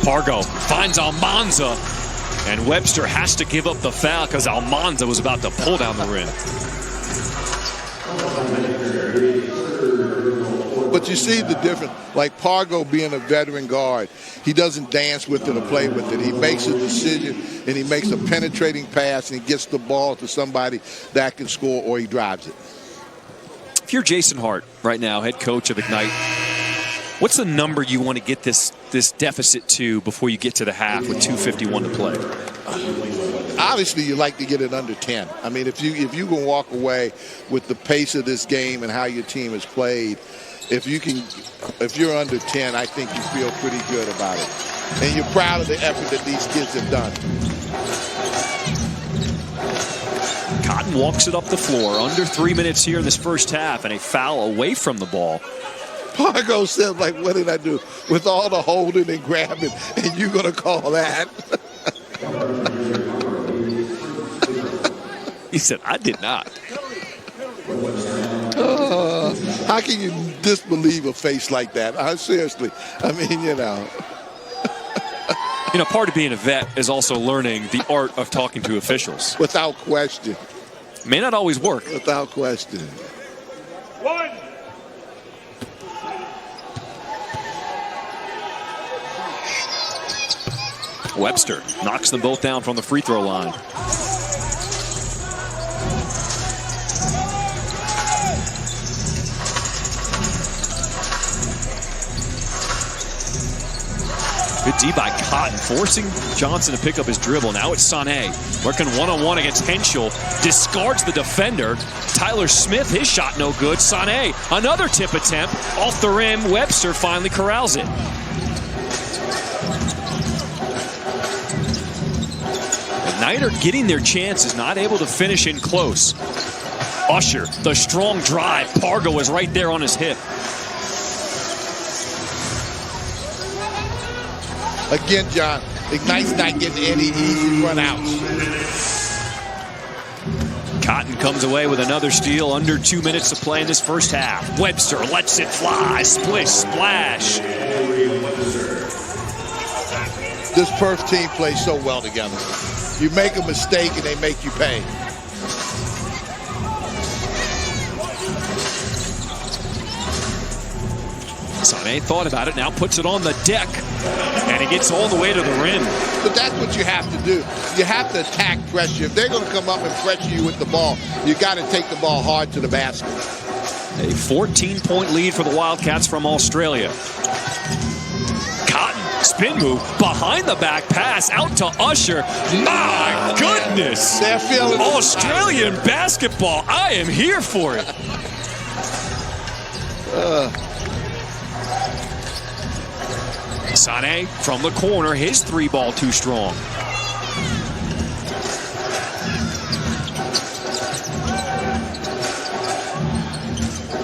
Pargo finds Almanza, and Webster has to give up the foul because Almanza was about to pull down the rim. But you see the difference. Like Pargo being a veteran guard, he doesn't dance with it or play with it. He makes a decision, and he makes a penetrating pass, and he gets the ball to somebody that can score, or he drives it. If you're Jason Hart right now, head coach of Ignite, What's the number you want to get this deficit to before you get to the half with 2:51 to play? Obviously, you like to get it under 10. I mean, if you can walk away with the pace of this game and how your team has played, if you're under 10, I think you feel pretty good about it, and you're proud of the effort that these kids have done. Cotton walks it up the floor. Under 3 minutes here in this first half, and a foul away from the ball. Pargo said, like, what did I do? With all the holding and grabbing, and you're going to call that? He said, I did not. How can you disbelieve a face like that? Seriously. I mean, you know. Part of being a vet is also learning the art of talking to officials. Without question. May not always work. Without question. One. Webster knocks them both down from the free throw line. Good D by Cotton, forcing Johnson to pick up his dribble. Now it's Sané working one-on-one against Henschel. Discards the defender. Tyler Smith, his shot no good. Sané, another tip attempt off the rim. Webster finally corrals it. Igniter getting their chances, not able to finish in close. Usher, the strong drive. Pargo is right there on his hip. Again, John, Ignite's not getting any easy run-outs. Cotton comes away with another steal. Under 2 minutes to play in this first half. Webster lets it fly. Splish, splash. This Perth team plays so well together. You make a mistake and they make you pay. Sané thought about it, now puts it on the deck. And it gets all the way to the rim. But that's what you have to do. You have to attack pressure. If they're going to come up and pressure you with the ball, you got to take the ball hard to the basket. A 14-point lead for the Wildcats from Australia. Cotton, spin move, behind the back pass, out to Usher. My goodness! They're feeling Australian basketball. I am here for it. Sané from the corner, his three ball too strong.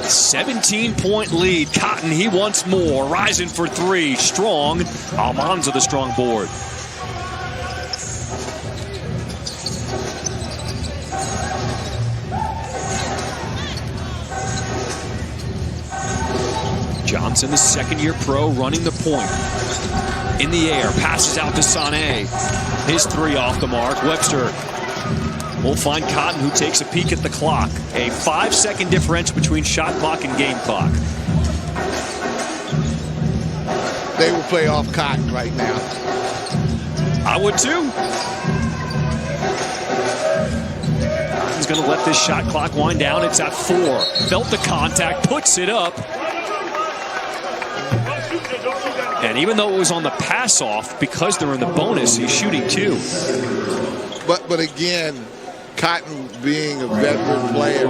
"17-point lead. Cotton, he wants more. Rising for three. Strong. Almanza the strong board. Johnson, the second-year pro, running the point. In the air, passes out to Sané. His three off the mark. Webster will find Cotton, who takes a peek at the clock. A 5-second differential between shot clock and game clock. They will play off Cotton right now. I would too. Cotton's going to let this shot clock wind down. It's at 4. Felt the contact, puts it up. And even though it was on the pass off, because they're in the bonus, he's shooting 2. But again, Cotton being a veteran player,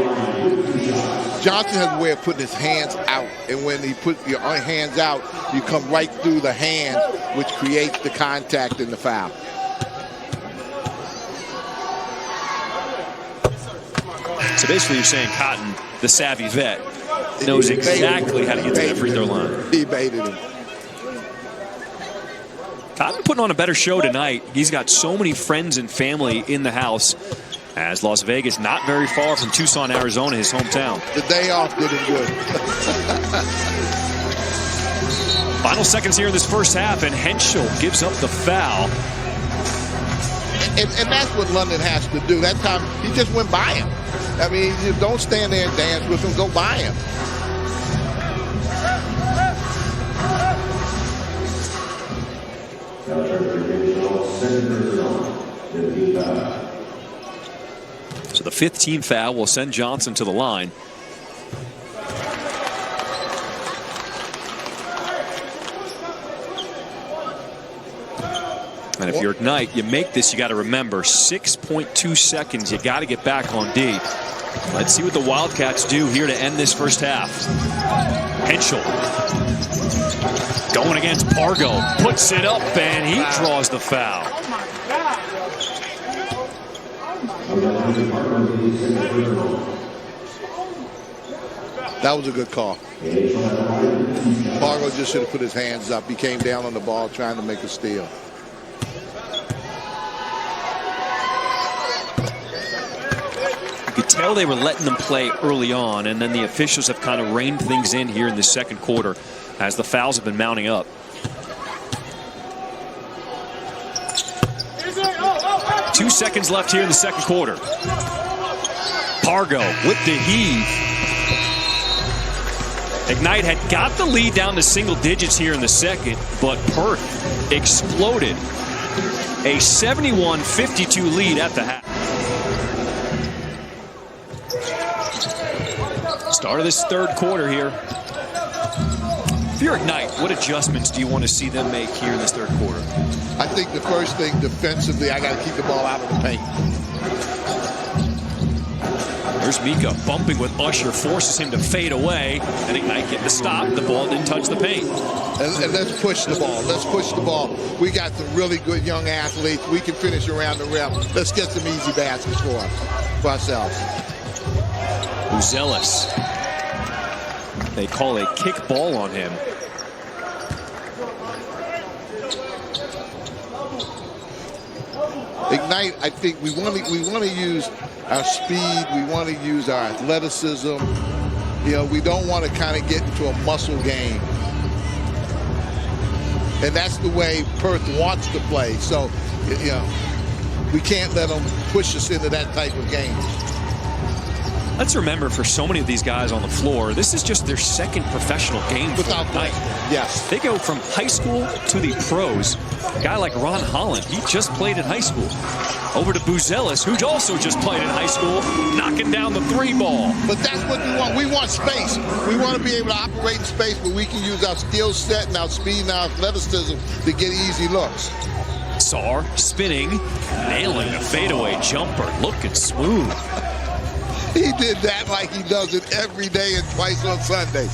Johnson has a way of putting his hands out. And when he put your hands out, you come right through the hand, which creates the contact and the foul. So basically you're saying Cotton, the savvy vet, knows exactly how to get to that free throw line. He baited him. Cotton putting on a better show tonight. He's got so many friends and family in the house, as Las Vegas not very far from Tucson, Arizona, his hometown. The day off did him good. Final seconds here in this first half, and Henschel gives up the foul. And that's what London has to do. That time, he just went by him. I mean, you don't stand there and dance with him. Go by him. So the 5th team foul will send Johnson to the line. And if you're Ignite, you make this, you got to remember, 6.2 seconds. You got to get back on D. Let's see what the Wildcats do here to end this first half. Henschel going against Pargo. Puts it up, and he draws the foul. That was a good call. Pargo just should have put his hands up. He came down on the ball trying to make a steal. You could tell they were letting them play early on, and then the officials have kind of reined things in here in the second quarter as the fouls have been mounting up. Two seconds left here in the second quarter. Pargo with the heave. Ignite had got the lead down to single digits here in the second, but Perth exploded. A 71-52 lead at the half. Start of this third quarter here. If you're Ignite, what adjustments do you want to see them make here in this third quarter? I think the first thing defensively, I got to keep the ball out of the paint. There's Mika bumping with Usher, forces him to fade away, and Ignite get the stop. The ball didn't touch the paint. And let's push the ball. Let's push the ball. We got some really good young athletes. We can finish around the rim. Let's get some easy baskets for ourselves. Buzelis. They call a kick ball on him. Ignite, I think we want to use our speed. We want to use our athleticism. You know, we don't want to kind of get into a muscle game. And that's the way Perth wants to play. So, you know, we can't let them push us into that type of game. Let's remember, for so many of these guys on the floor, this is just their second professional game. Without question. Yes. They go from high school to the pros. A guy like Ron Holland, he just played in high school. Over to Buzelis, who also just played in high school, knocking down the three ball. But that's what we want. We want space. We want to be able to operate in space where we can use our skill set and our speed and our athleticism to get easy looks. Sarr spinning, nailing the fadeaway jumper, looking smooth. He did that like he does it every day and twice on Sunday.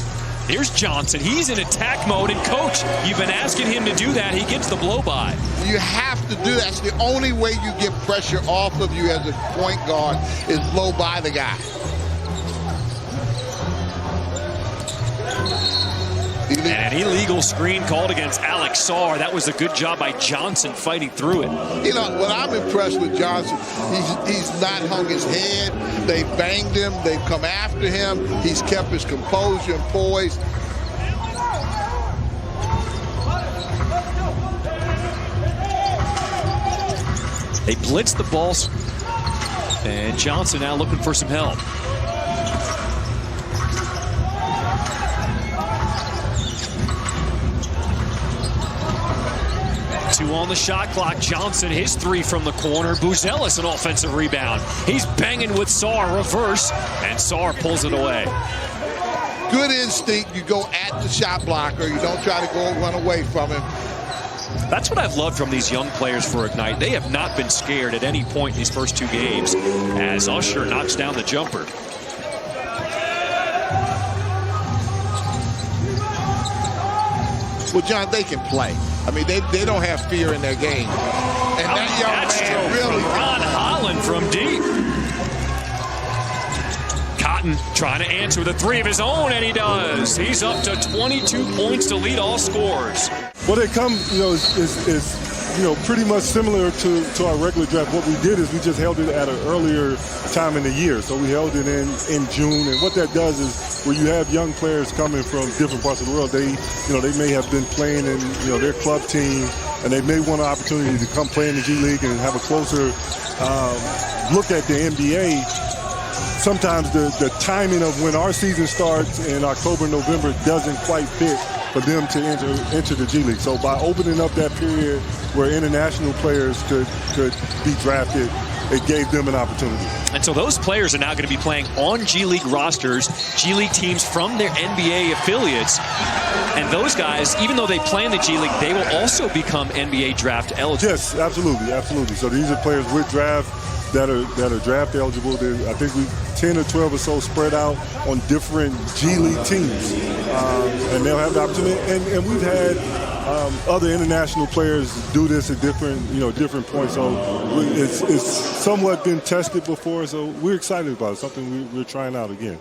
Here's Johnson. He's in attack mode, and coach, you've been asking him to do that. He gets the blow by. You have to do that. That's the only way you get pressure off of you as a point guard is blow by the guy. An illegal screen called against Alex Sarr. That was a good job by Johnson fighting through it. You know, what I'm impressed with Johnson, he's not hung his head. They banged him. They've come after him. He's kept his composure and poise. They blitz the balls, and Johnson now looking for some help. Two on the shot clock. Johnson, his three from the corner. Buzelis, an offensive rebound. He's banging with Sarr, reverse, and Sarr pulls it away. Good instinct. You go at the shot blocker. You don't try to go run away from him. That's what I've loved from these young players for Ignite. They have not been scared at any point in these first two games as Usher knocks down the jumper. Well, John, they can play. I mean, they don't have fear in their game. And that young man really... Ron Holland from deep. Cotton trying to answer with a three of his own, and he does. He's up to 22 points to lead all scores. Well, they come, is pretty much similar to our regular draft. What we did is we just held it at an earlier time in the year. So we held it in June, and what that does is where you have young players coming from different parts of the world, they may have been playing in their club team, and they may want an opportunity to come play in the G League and have a closer look at the NBA. Sometimes the timing of when our season starts in October, November doesn't quite fit for them to enter the G League. So by opening up that period where international players could be drafted it gave them an opportunity. And so those players are now going to be playing on G League rosters, G League teams from their NBA affiliates. And those guys, even though they play in the G League, they will also become NBA draft eligible. Yes, absolutely, absolutely. So these are players with draft that are draft eligible. I think we 10 or 12 or so spread out on different G League teams, and they'll have the opportunity. And we've had other international players do this at different points. So it's somewhat been tested before. So we're excited about it. Something we're trying out again.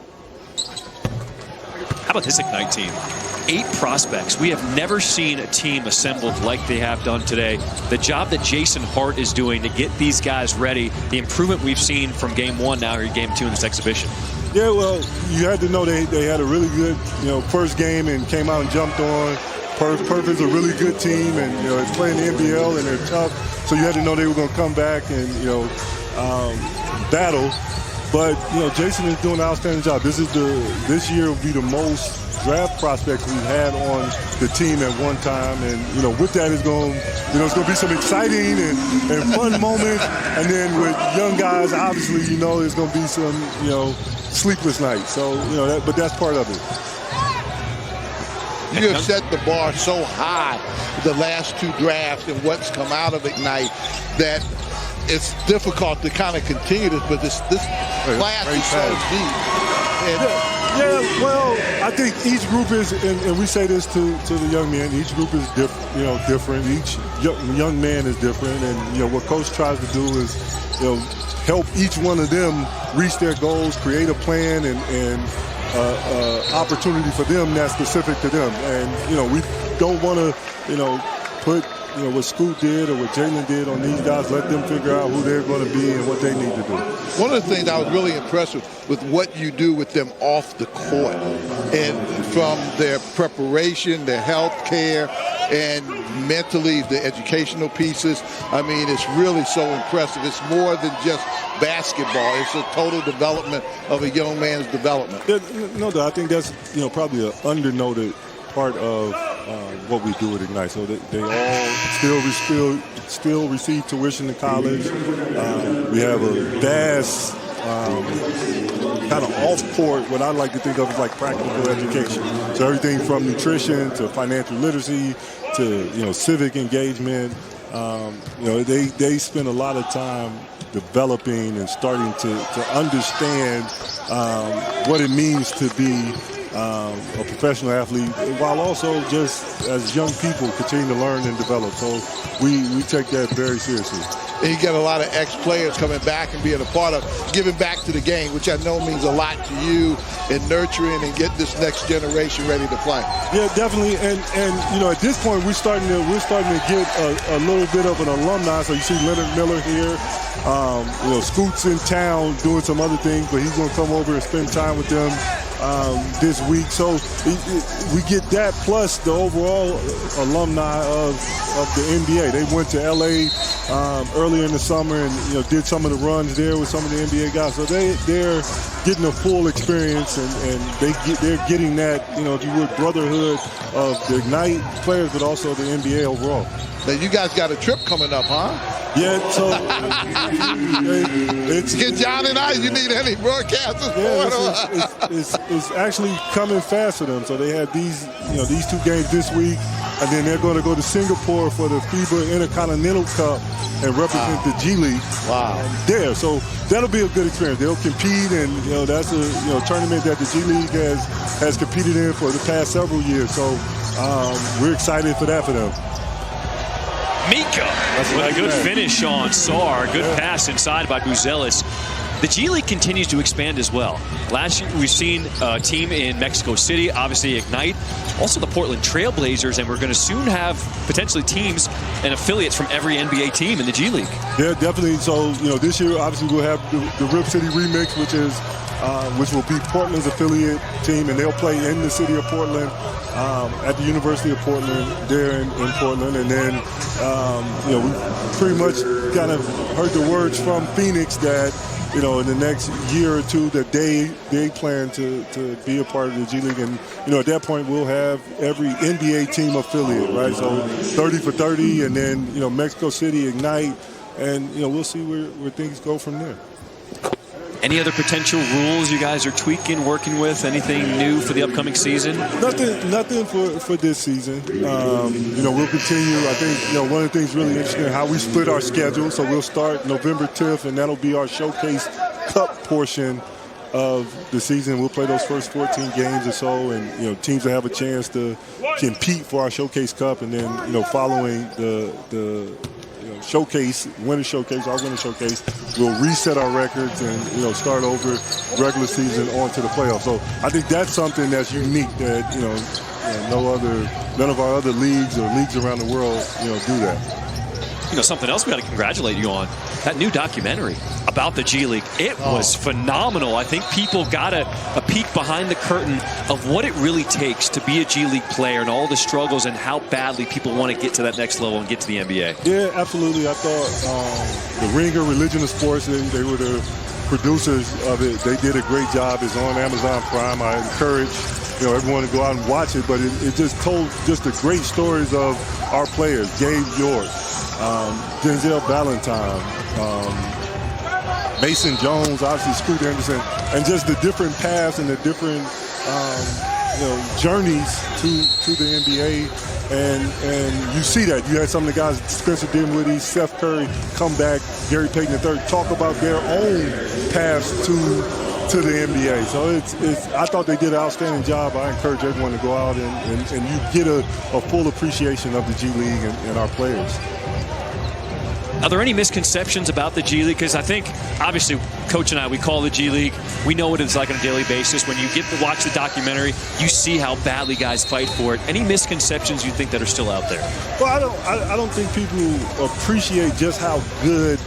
How about this Ignite team? 8 prospects. We have never seen a team assembled like they have done today. The job that Jason Hart is doing to get these guys ready, the improvement we've seen from game 1 now here in game 2 in this exhibition. Yeah, well, you had to know they had a really good, first game and came out and jumped on. Perth is a really good team, and it's playing the NBL and they're tough. So you had to know they were going to come back and battle. But Jason is doing an outstanding job. This year will be the most draft prospects we've had on the team at one time, and with that it's going to be some exciting and fun moments, and then with young guys, obviously there's going to be some sleepless nights. So but that's part of it. You have set the bar so high the last 2 drafts and what's come out of Ignite that it's difficult to kind of continue this, but this class is so deep. Yeah, well, I think each group is, and we say this to the young men, each group is different. Each young man is different, and what Coach tries to do is help each one of them reach their goals, create a plan, and opportunity for them that's specific to them. And we don't want to put what Scoot did or what Jalen did on these guys. Let them figure out who they're going to be and what they need to do. One of the things I was really impressed with what you do with them off the court, and from their preparation, their health care, and mentally the educational pieces. I mean, it's really so impressive. It's more than just basketball. It's a total development of a young man's development. I think that's probably an undernoted part of what we do at Ignite. So they all still receive tuition in college. We have a vast kind of off-court, what I like to think of as like practical education. So everything from nutrition to financial literacy to civic engagement. They spend a lot of time developing and starting to understand what it means to be a professional athlete, while also just as young people continue to learn and develop. So we take that very seriously. And you get a lot of ex-players coming back and being a part of giving back to the game, which I know means a lot to you in nurturing and get this next generation ready to play. Yeah, definitely. And at this point we're starting to get a little bit of an alumni. So you see Leonard Miller here. Scoot's in town doing some other things, but he's going to come over and spend time with them this week. So we get that plus the overall alumni of the NBA. They went to LA earlier in the summer and did some of the runs there with some of the NBA guys. So they're getting a full experience, and they're getting that if you would, brotherhood of the Ignite players, but also the NBA overall. Now you guys got a trip coming up, huh? Yeah, so get John and I. You need any broadcasters? Yeah, it's actually coming fast for them. So they had these 2 games this week, and then they're going to go to Singapore for the FIBA Intercontinental Cup and represent the G League. Wow. There, so that'll be a good experience. They'll compete, and that's a tournament that the G League has competed in for the past several years. So we're excited for that for them. Mika with a good finish on Sarr. Good pass inside by Buzelis. The G League continues to expand as well. Last year, we've seen a team in Mexico City, obviously Ignite, also the Portland Trailblazers, and we're going to soon have potentially teams and affiliates from every NBA team in the G League. Yeah, definitely. So, this year, obviously, we'll have the Rip City Remix, which will be Portland's affiliate team, and they'll play in the city of Portland at the University of Portland there in Portland. And then, we pretty much kind of heard the words from Phoenix that, in the next year or two that they plan to be a part of the G League. And, at that point, we'll have every NBA team affiliate, right? So 30 for 30, and then, Mexico City, Ignite, and we'll see where things go from there. Any other potential rules you guys are tweaking, working with? Anything new for the upcoming season? Nothing for this season. We'll continue. I think one of the things really interesting how we split our schedule. So we'll start November 10th, and that'll be our Showcase Cup portion of the season. We'll play those first 14 games or so, and teams will have a chance to compete for our Showcase Cup, and then following the showcase, our winner showcase, we'll reset our records and start over regular season on to the playoffs. So I think that's something that's unique that none of our other leagues or leagues around the world do that. Something else we got to congratulate you on, that new documentary about the G League. It was phenomenal. I think people got a peek behind the curtain of what it really takes to be a G League player and all the struggles and how badly people want to get to that next level and get to the NBA. Yeah, absolutely. I thought the Ringer, Religion of Sports, they were the producers of it. They did a great job. It's on Amazon Prime. I encourage everyone to go out and watch it, but it just told just the great stories of our players. Gabe York, Denzel Valentine, Mason Jones, obviously Scoot Anderson, and just the different paths and the different journeys to the NBA. And you see that. You had some of the guys, Spencer Dinwiddie, Seth Curry, come back, Gary Payton III, talk about their own paths to the NBA. So I thought they did an outstanding job. I encourage everyone to go out and you get a full appreciation of the G League and our players. Are there any misconceptions about the G League? Because I think, obviously, Coach and I, we call the G League. We know what it's like on a daily basis. When you get to watch the documentary, you see how badly guys fight for it. Any misconceptions you think that are still out there? Well, I don't think people appreciate just how good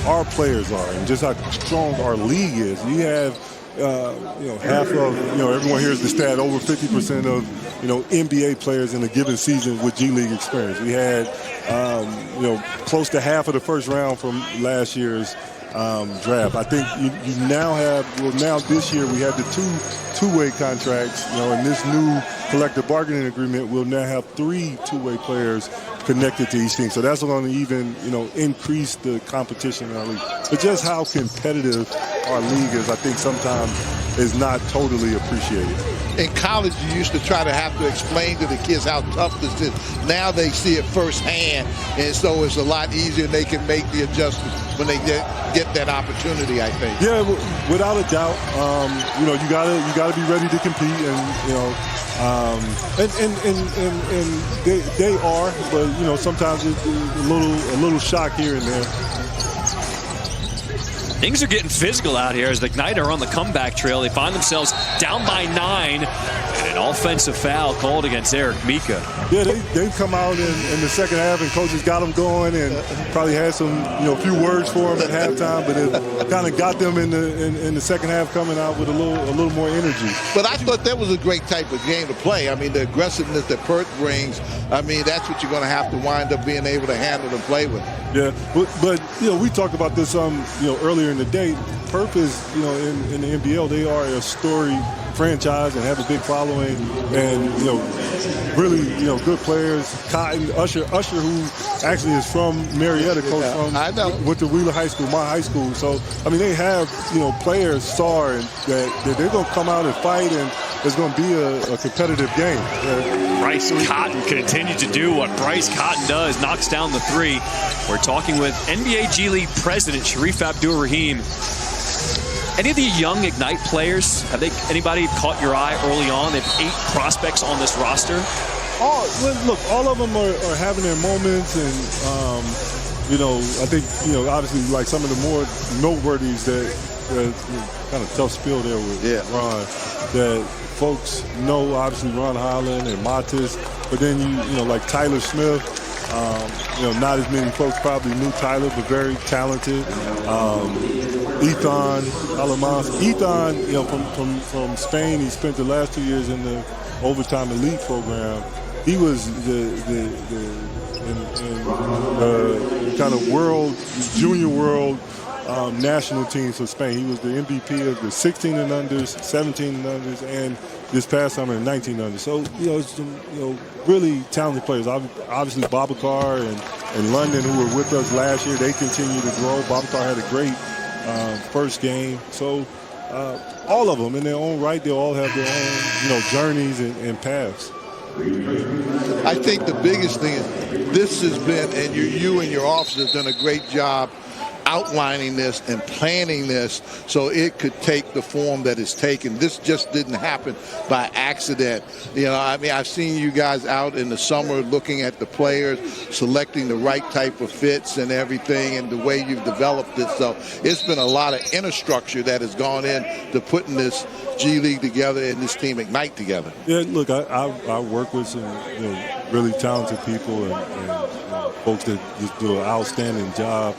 our players are and just how strong our league is. You have half of everyone hears the stat, over 50% of NBA players in a given season with G League experience. We had close to half of the first round from last year's draft. I think you now have, now this year we have the two-way contracts, and this new collective bargaining agreement will now have 3 two-way players connected to each team. So that's going to even, increase the competition in our league. But just how competitive our league is, I think sometimes is not totally appreciated. In college, you used to try to have to explain to the kids how tough this is. Now they see it firsthand, and so it's a lot easier, and they can make the adjustments when they get that opportunity, I think. Yeah, without a doubt. You gotta be ready to compete, and they are, but sometimes it's a little shock here and there. Things are getting physical out here as the Ignite are on the comeback trail. They find themselves down by 9, and an offensive foul called against Eric Mika. Yeah, they've come out in the second half, and coaches got them going, and probably had some few words for them at halftime, but it kind of got them in the second half coming out with a little more energy. But I thought that was a great type of game to play. I mean, the aggressiveness that Perth brings, that's what you're going to have to wind up being able to handle and play with. Yeah, but we talked about this earlier in the day. Perth is, in the NBL, they are a storied franchise and have a big following, and really good players. Cotton, Usher, who actually is from Marietta, coach from went to Wheeler High School, my high school. So they have players, Sarr, that they're going to come out and fight, and it's going to be a competitive game. Bryce Cotton continues to do what Bryce Cotton does, knocks down the 3. We're talking with NBA G League President Sharif Abdur-Rahim. Any of the young Ignite players, anybody caught your eye early on? They have 8 prospects on this roster. Look, all of them are having their moments, and I think obviously like some of the more noteworthies that kind of tough spill there with Ron, that folks know, obviously Ron Holland and Matis, but then like Tyler Smith. Not as many folks probably knew Tyler, but very talented. Ethan Alamas. Ethan, from Spain, he spent the last 2 years in the Overtime Elite program. He was the kind of junior world national teams for Spain. He was the MVP of the 16 and unders, 17 and unders, and this past summer in 19 unders. So, it's some, really talented players. Obviously, Babacar and and London, who were with us last year, they continue to grow. Bobcar had a great first game. So all of them in their own right, they all have their own journeys and paths. I think the biggest thing is this has been, and you and your office have done a great job outlining this and planning this so it could take the form that it's taken. This just didn't happen by accident. I mean, I've seen you guys out in the summer looking at the players, selecting the right type of fits and everything, and the way you've developed it. So it's been a lot of inner structure that has gone into putting this G League together and this team Ignite together. Yeah, look, I work with some really talented people and folks that just do an outstanding job.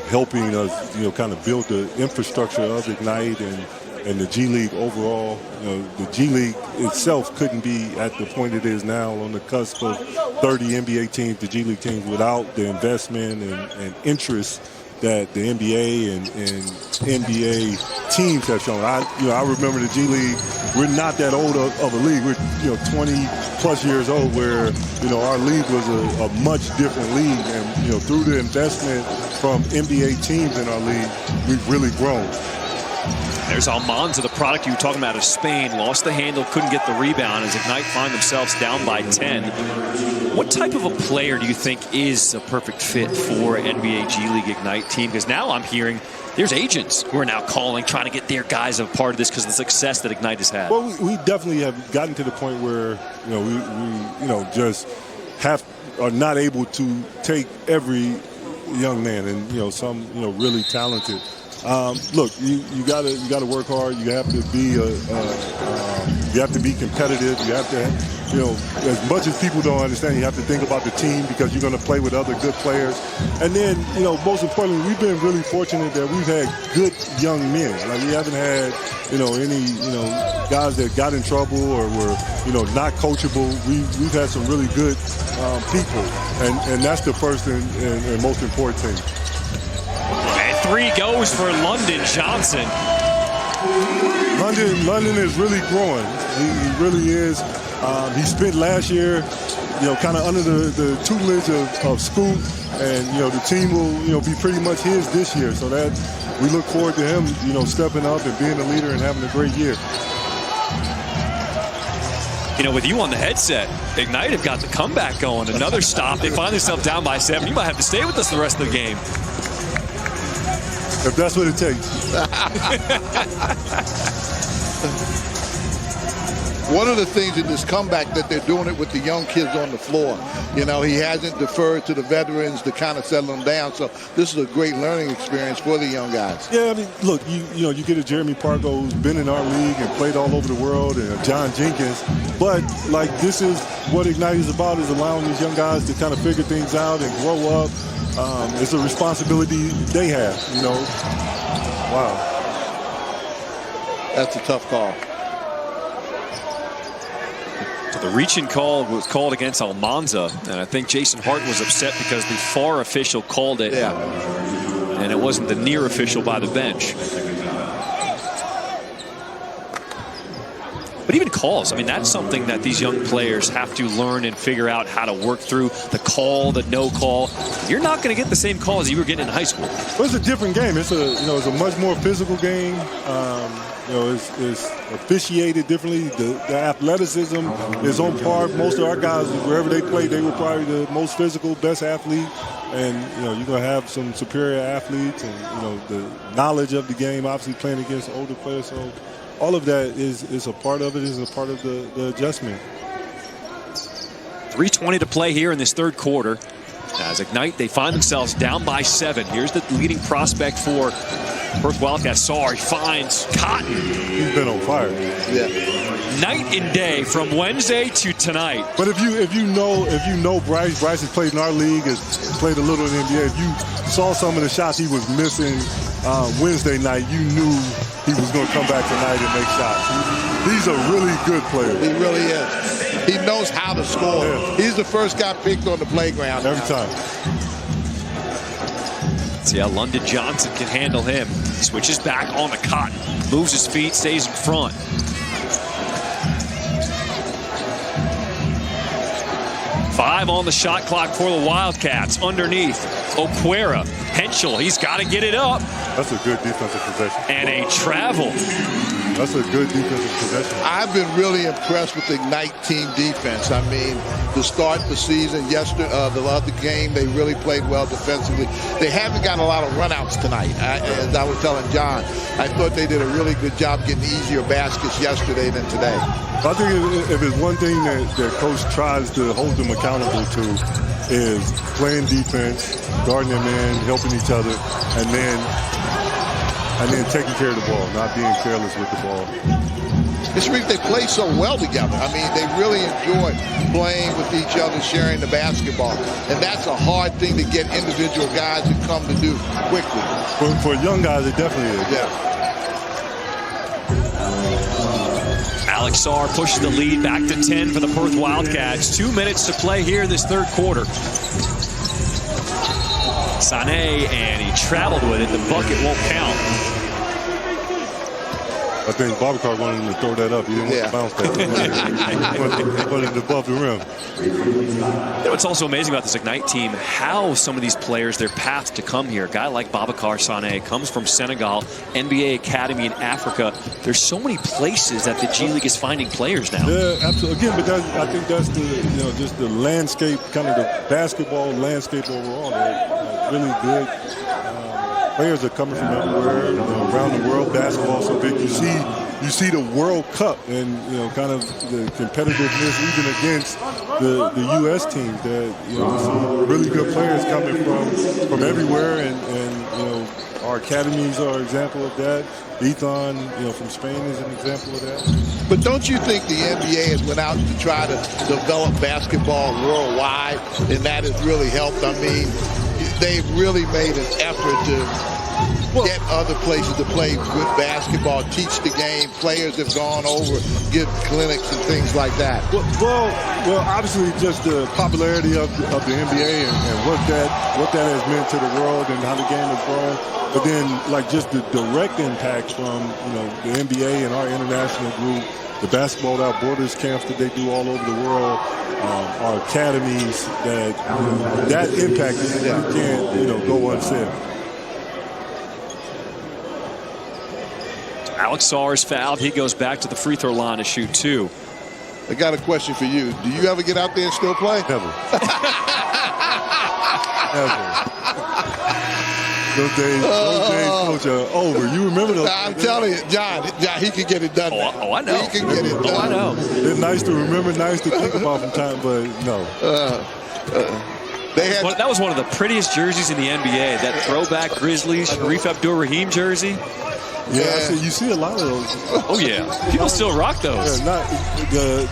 Helping us, kind of build the infrastructure of Ignite and the G League overall. The G League itself couldn't be at the point it is now on the cusp of 30 NBA teams, the G League teams, without the investment and interest that the NBA and NBA teams have shown. I remember the G League. We're not that old of a league. We're 20 plus years old, where our league was a much different league, and through the investment from NBA teams in our league, we've really grown. There's Almanza, the product you were talking about of Spain. Lost the handle, couldn't get the rebound as Ignite find themselves down by 10. What type of a player do you think is a perfect fit for an NBA G League Ignite team? Because now I'm hearing there's agents who are now calling, trying to get their guys a part of this because of the success that Ignite has had. Well, we definitely have gotten to the point where we just are not able to take every young man, and some really talented. Look, you gotta work hard. You have to be competitive. You have to, as much as people don't understand, you have to think about the team, because you're going to play with other good players. And then, most importantly, we've been really fortunate that we've had good young men. Like, we haven't had, any, guys that got in trouble or were, not coachable. We've had some really good people, and that's the first and most important thing. And 3 goes for London Johnson. London is really growing. He really is. He spent last year, kind of under the tutelage of Scoot, and the team will, be pretty much his this year. So that we look forward to him, stepping up and being a leader and having a great year. With you on the headset, Ignite have got the comeback going. Another stop. They find themselves down by 7. You might have to stay with us the rest of the game. If that's what it takes. One of the things in this comeback that they're doing it with the young kids on the floor. He hasn't deferred to the veterans to kind of settle them down. So this is a great learning experience for the young guys. Yeah, I mean, look, you get a Jeremy Pargo who's been in our league and played all over the world, and a John Jenkins. But, this is what Ignite is about, is allowing these young guys to kind of figure things out and grow up. It's a responsibility they have, Wow. That's a tough call. The reach-in call was called against Almanza, and I think Jason Hart was upset because the far official called it, and it wasn't the near official by the bench. But even calls, I mean, that's something that these young players have to learn and figure out how to work through. The call, the no call. You're not going to get the same calls you were getting in high school. Well, it's a different game. It's a much more physical game. It's officiated differently. The athleticism is on par. Most of our guys, wherever they played, they were probably the most physical, best athlete. And, you're going to have some superior athletes, and, the knowledge of the game, obviously playing against older players. So all of that is a part of it, is a part of the adjustment. 3:20 to play here in this third quarter. As Ignite, they find themselves down by 7. Here's the leading prospect for Perth Wildcats. Sarr finds Cotton. He's been on fire. Yeah. Night and day from Wednesday to tonight. But if you know Bryce has played in our league, has played a little in the NBA. If you saw some of the shots he was missing Wednesday night, you knew he was going to come back tonight and make shots. He's a really good player. He really is. He knows how to score. Yeah. He's the first guy picked on the playground. Every time. See how London Johnson can handle him. Switches back on to Cotton. Moves his feet, stays in front. 5 on the shot clock for the Wildcats. Underneath, Okwara. Henschel, he's got to get it up. That's a good defensive possession. And a travel. That's a good defensive possession. I've been really impressed with the Ignite team defense. I mean, to start the season, yesterday, the other game, they really played well defensively. They haven't got a lot of runouts tonight. As I was telling John, I thought they did a really good job getting easier baskets yesterday than today. I think if it's one thing that Coach tries to hold them accountable to is playing defense, guarding their man, helping each other, and then taking care of the ball, not being careless with the ball. It's really, they play so well together. I mean, they really enjoy playing with each other, sharing the basketball. And that's a hard thing to get individual guys to come to do quickly. For young guys, it definitely is. Yeah. Alex Sarr pushes the lead back to 10 for the Perth Wildcats. 2 minutes to play here in this third quarter. Sané, and he traveled with it. The bucket won't count. I think Babacar wanted him to throw that up. He didn't want to bounce that. He wanted it above the rim. You know what's also amazing about this Ignite team, how some of these players, their path to come here. A guy like Babacar Sané comes from Senegal, NBA Academy in Africa. There's so many places that the G League is finding players now. Yeah, absolutely. Again, but I think that's the, just the landscape, kind of the basketball landscape overall. They're really good. Players are coming from everywhere, around the world. Basketball so big. You see the World Cup and kind of the competitiveness even against the U.S. teams. That you see really good players coming from everywhere, and our academies are an example of that. Ethan, from Spain is an example of that. But don't you think the NBA has went out to try to develop basketball worldwide, and that has really helped? I mean, they've really made an effort to get other places to play good basketball, teach the game. Players have gone over, give clinics and things like that. Well, obviously just the popularity of the NBA and what that has meant to the world and how the game has grown. But then, like, just the direct impact from the NBA and our international group, the Basketball Without Borders camps that they do all over the world, our academies, that impact you can't go unsaid. Alex Sarr is fouled. He goes back to the free throw line to shoot 2. I got a question for you. Do you ever get out there and still play? Never. Never. Those days, Coach, are over. You remember those? I'm telling you, John, he can get it done. Oh, I know. He can get it done. Oh, I know. It's nice to remember, nice to think about from time, but no. That was one of the prettiest jerseys in the NBA. That throwback Grizzlies Sharif Abdul-Rahim jersey. Yeah, you see a lot of those. Oh yeah, people still rock those. Yeah,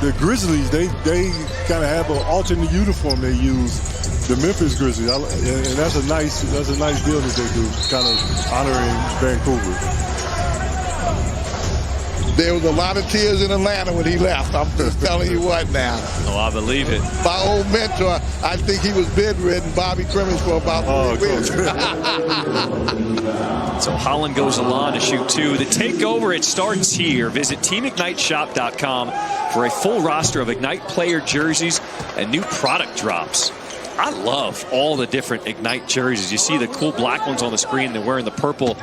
the Grizzlies. They kind of have an alternate uniform they use. The Memphis Grizzlies, and that's a nice deal that they do, kind of honoring Vancouver. There was a lot of tears in Atlanta when he left. I'm just telling you what now. Oh, I believe it. My old mentor, I think he was bedridden, Bobby Crimmins, for about 4 weeks. So Holland goes along to shoot 2. The takeover, it starts here. Visit teamigniteshop.com for a full roster of Ignite player jerseys and new product drops. I love all the different Ignite jerseys. You see the cool black ones on the screen. They're wearing the purple.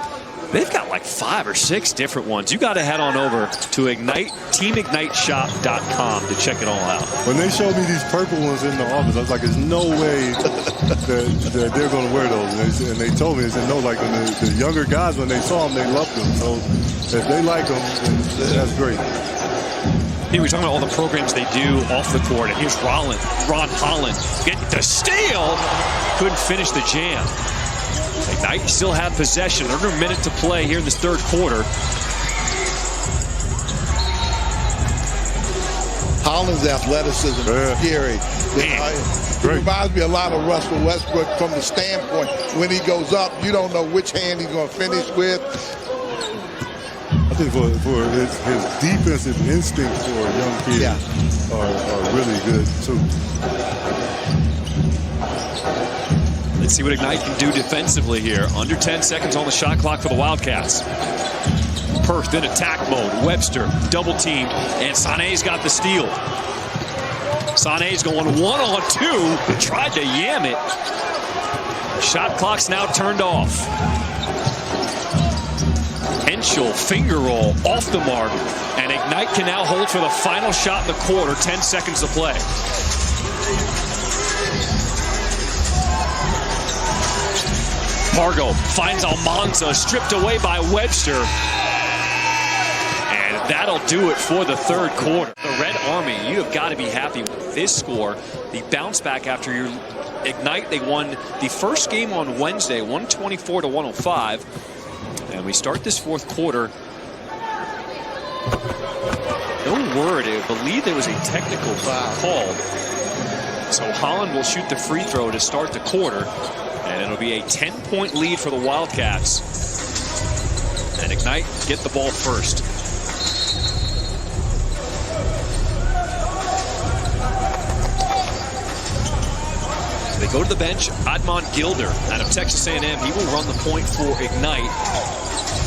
They've got like 5 or 6 different ones. You got to head on over to teamigniteshop.com to check it all out. When they showed me these purple ones in the office, I was like, there's no way that they're going to wear those. And they told me, they said, no, like the younger guys, when they saw them, they loved them. So if they like them, that's great. Here we're talking about all the programs they do off the court. And here's Ron Holland getting the steal. Couldn't finish the jam. Ignite still have possession. Under a minute to play here in this third quarter. Holland's athleticism is scary. It reminds me a lot of Russell Westbrook from the standpoint when he goes up, you don't know which hand he's going to finish with. I think for his defensive instincts for a young kid are really good too. Let's see what Ignite can do defensively here. Under 10 seconds on the shot clock for the Wildcats. Perth in attack mode. Webster double teamed, and Sané's got the steal. Sané's going 1-on-2. Tried to yam it. Shot clock's now turned off. Henschel finger roll off the mark. And Ignite can now hold for the final shot in the quarter. 10 seconds to play. Fargo finds Almanza, stripped away by Webster. And that'll do it for the third quarter. The Red Army, you have got to be happy with this score. The bounce back after your Ignite, they won the first game on Wednesday, 124-105. And we start this fourth quarter. No word. I believe there was a technical foul called. So Holland will shoot the free throw to start the quarter. And it'll be a 10-point lead for the Wildcats. And Ignite get the ball first. They go to the bench. Admon Gilder out of Texas A&M. He will run the point for Ignite.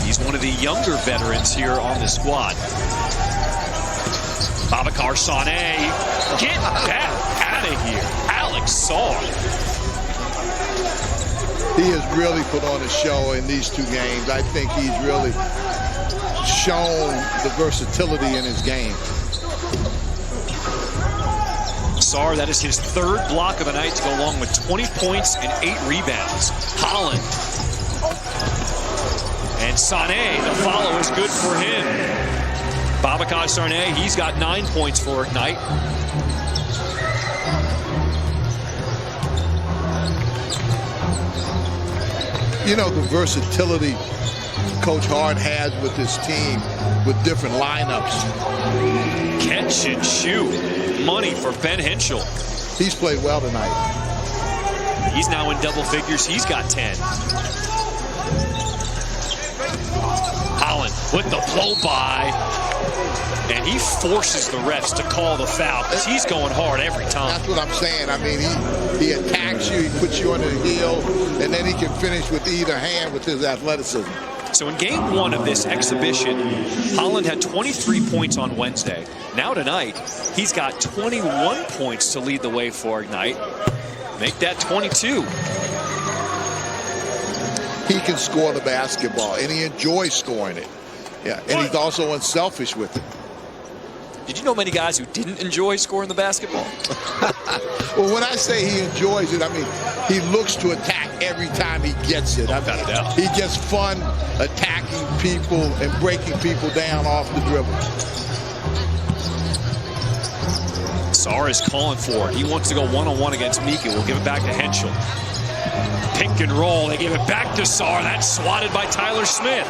He's one of the younger veterans here on the squad. Babacar Sané. Get that out of here. Alex Sarr. He has really put on a show in these two games. I think he's really shown the versatility in his game. Sarr, that is his third block of the night to go along with 20 points and 8 rebounds. Holland. And Sané, the follow is good for him. Babacar Sané, he's got 9 points for Ignite. You know, the versatility Coach Hart has with his team with different lineups. Catch and shoot. Money for Ben Henschel. He's played well tonight. He's now in double figures. He's got 10. Holland with the blow by. And he forces the refs to call the foul because he's going hard every time. That's what I'm saying. I mean, he attacks you, he puts you on the heel, and then he can finish with either hand with his athleticism. So in game one of this exhibition, Holland had 23 points on Wednesday. Now tonight, he's got 21 points to lead the way for Ignite. Make that 22. He can score the basketball, and he enjoys scoring it. Yeah, and he's also unselfish with it. Did you know many guys who didn't enjoy scoring the basketball? Well, when I say he enjoys it, I mean he looks to attack every time he gets it. I mean, he gets fun attacking people and breaking people down off the dribble. Sarr is calling for it. He wants to go one-on-one against Mika. We'll give it back to Henschel. Pick and roll. They give it back to Sarr. That's swatted by Tyler Smith.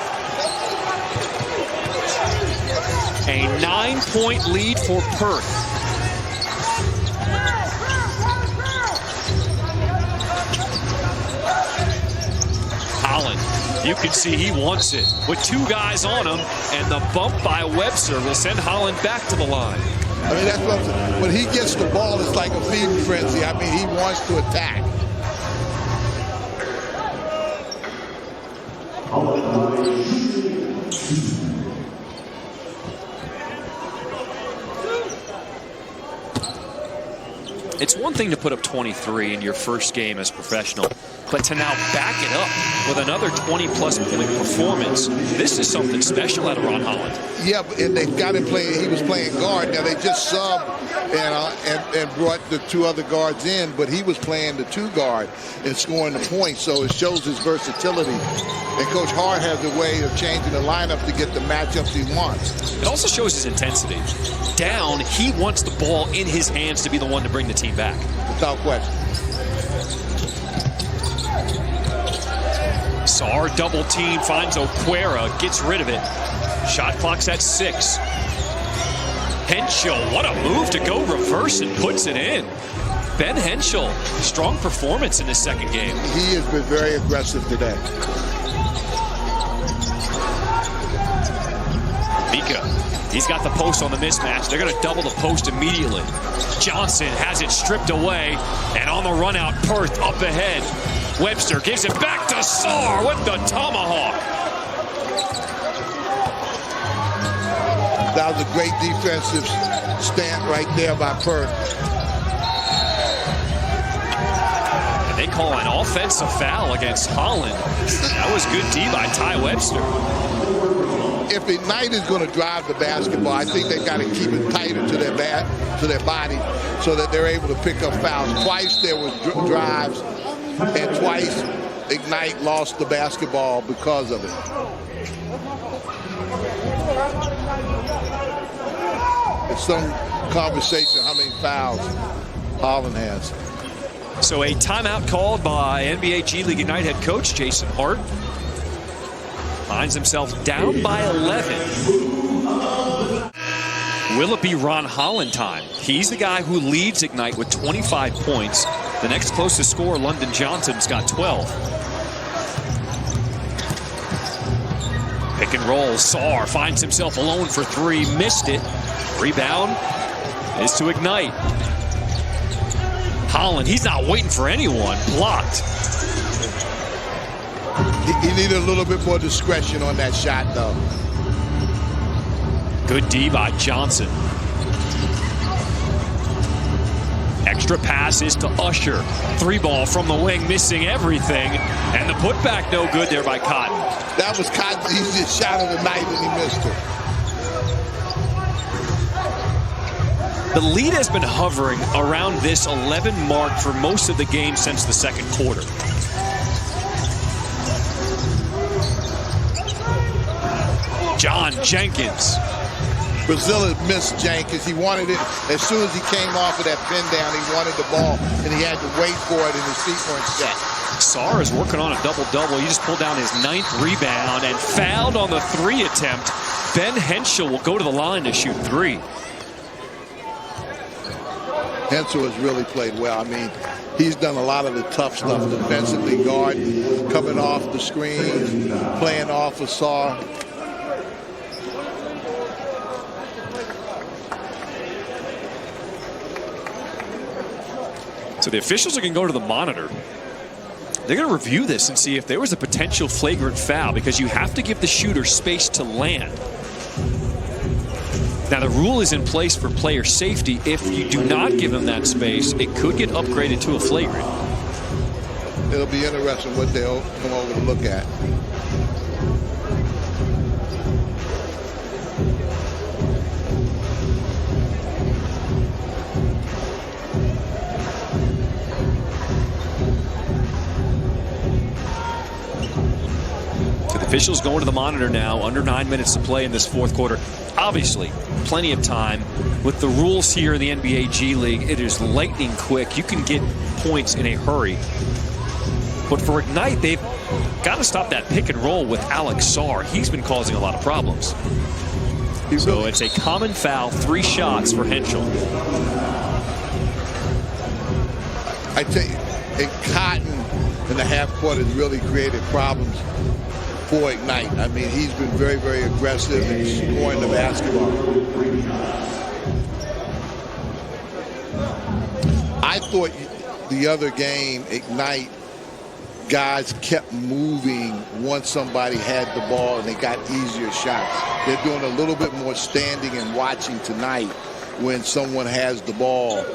A 9-point lead for Perth. Holland, you can see he wants it with 2 guys on him, and the bump by Webster will send Holland back to the line. I mean, that's what I'm saying. When he gets the ball, it's like a feeding frenzy. I mean, he wants to attack. It's one thing to put up 23 in your first game as professional, but to now back it up with another 20-plus point performance, this is something special out of Ron Holland. Yeah, and they've got him playing. He was playing guard. Now they just subbed and brought the 2 other guards in, but he was playing the 2 guard and scoring the points. So it shows his versatility. And Coach Hart has a way of changing the lineup to get the matchups he wants. It also shows his intensity. Down, he wants the ball in his hands to be the one to bring the team back. Without question. Sarr double team, finds Oquera, gets rid of it. Shot clock's at 6. Henschel, what a move to go reverse and puts it in. Ben Henschel, strong performance in his second game. He has been very aggressive today. Mika, he's got the post on the mismatch. They're going to double the post immediately. Johnson has it stripped away, and on the run out, Perth up ahead. Webster gives it back to Sarr with the tomahawk. That was a great defensive stand right there by Perth. They call an offensive foul against Holland. That was good D by Ty Webster. If Ignite is going to drive the basketball, I think they've got to keep it tighter to their body so that they're able to pick up fouls. Twice there was drives, and twice Ignite lost the basketball because of it. It's some conversation how many fouls Holland has. So a timeout called by NBA G League Ignite head coach Jason Hart. Finds himself down by 11. Will it be Ron Holland time? He's the guy who leads Ignite with 25 points. The next closest scorer, London Johnson's got 12. Pick and roll. Sarr finds himself alone for three. Missed it. Rebound is to Ignite. Holland, he's not waiting for anyone. Blocked. He needed a little bit more discretion on that shot, though. Good D by Johnson. Extra passes to Usher. Three ball from the wing, missing everything. And the putback no good there by Cotton. That was Cotton's easiest shot of the night, and he missed it. The lead has been hovering around this 11 mark for most of the game since the second quarter. John Jenkins. Brazil had missed Jenkins. He wanted it as soon as he came off of that pin down. He wanted the ball, and he had to wait for it, and his feet weren't set. Sarr is working on a double-double. He just pulled down his 9th rebound and fouled on the 3 attempt. Ben Henschel will go to the line to shoot 3. Henschel has really played well. I mean, he's done a lot of the tough stuff defensively, guarding, coming off the screen, playing off of Sarr. So the officials are going to go to the monitor. They're going to review this and see if there was a potential flagrant foul, because you have to give the shooter space to land. Now, the rule is in place for player safety. If you do not give him that space, it could get upgraded to a flagrant. It'll be interesting what they'll come over to look at. Officials going to the monitor now, under 9 minutes to play in this fourth quarter. Obviously, plenty of time. With the rules here in the NBA G League, it is lightning quick. You can get points in a hurry. But for Ignite, they've got to stop that pick and roll with Alex Sarr. He's been causing a lot of problems. So it's a common foul, 3 shots for Henschel. I tell you, and Cotton in the half court has really created problems for Ignite. I mean, he's been very, very aggressive in scoring the basketball. I thought the other game, Ignite, guys kept moving once somebody had the ball and they got easier shots. They're doing a little bit more standing and watching tonight when someone has the ball,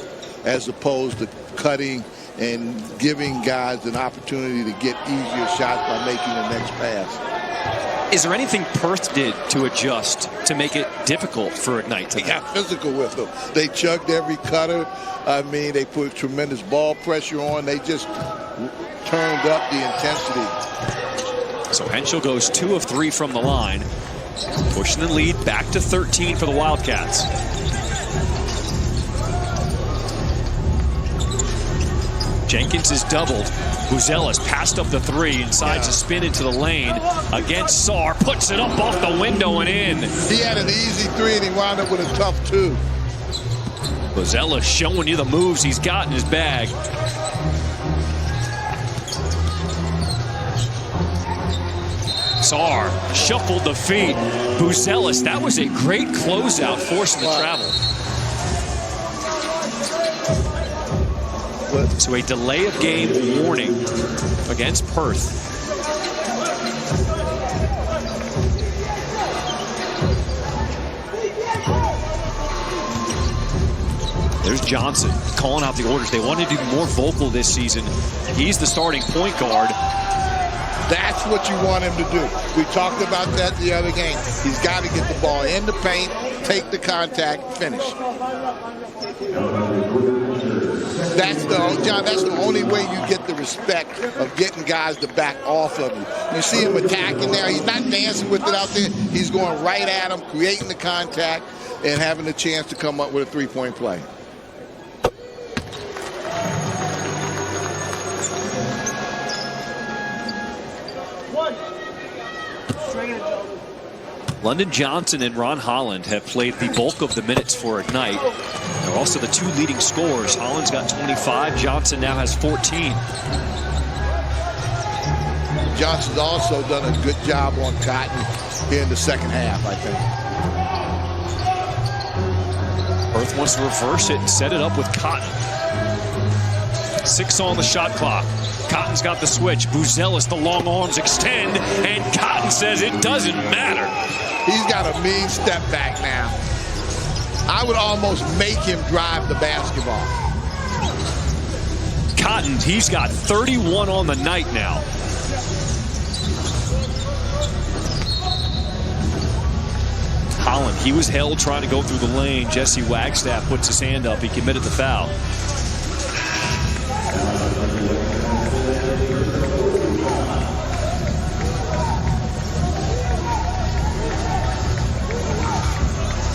as opposed to cutting and giving guys an opportunity to get easier shots by making the next pass. Is there anything Perth did to adjust to make it difficult for Ignite tonight? They got physical with them. They chugged every cutter. I mean, they put tremendous ball pressure on. They just turned up the intensity. So Henschel goes 2 of 3 from the line, pushing the lead back to 13 for the Wildcats. Jenkins is doubled. Buzelis passed up the 3, decides to spin into the lane against Sarr, puts it up off the window and in. He had an easy 3 and he wound up with a tough 2. Buzelis showing you the moves he's got in his bag. Sarr shuffled the feet. Buzelis, that was a great closeout, forcing the travel. So a delay of game warning against Perth. There's Johnson calling out the orders. They wanted to be more vocal this season. He's the starting point guard. That's what you want him to do. We talked about that the other game. He's got to get the ball in the paint, take the contact, finish. That's the only way you get the respect of getting guys to back off of you. You see him attacking now. He's not dancing with it out there. He's going right at him, creating the contact, and having a chance to come up with a three-point play. London Johnson and Ron Holland have played the bulk of the minutes for Ignite. They're also the two leading scorers. Holland's got 25. Johnson now has 14. Johnson's also done a good job on Cotton here in the second half, I think. Perth wants to reverse it and set it up with Cotton. 6 on the shot clock. Cotton's got the switch. Buzelis, the long arms extend, and Cotton says it doesn't matter. He's got a mean step back now. I would almost make him drive the basketball. Cotton, he's got 31 on the night now. Holland, he was held trying to go through the lane. Jesse Wagstaff puts his hand up. He committed the foul.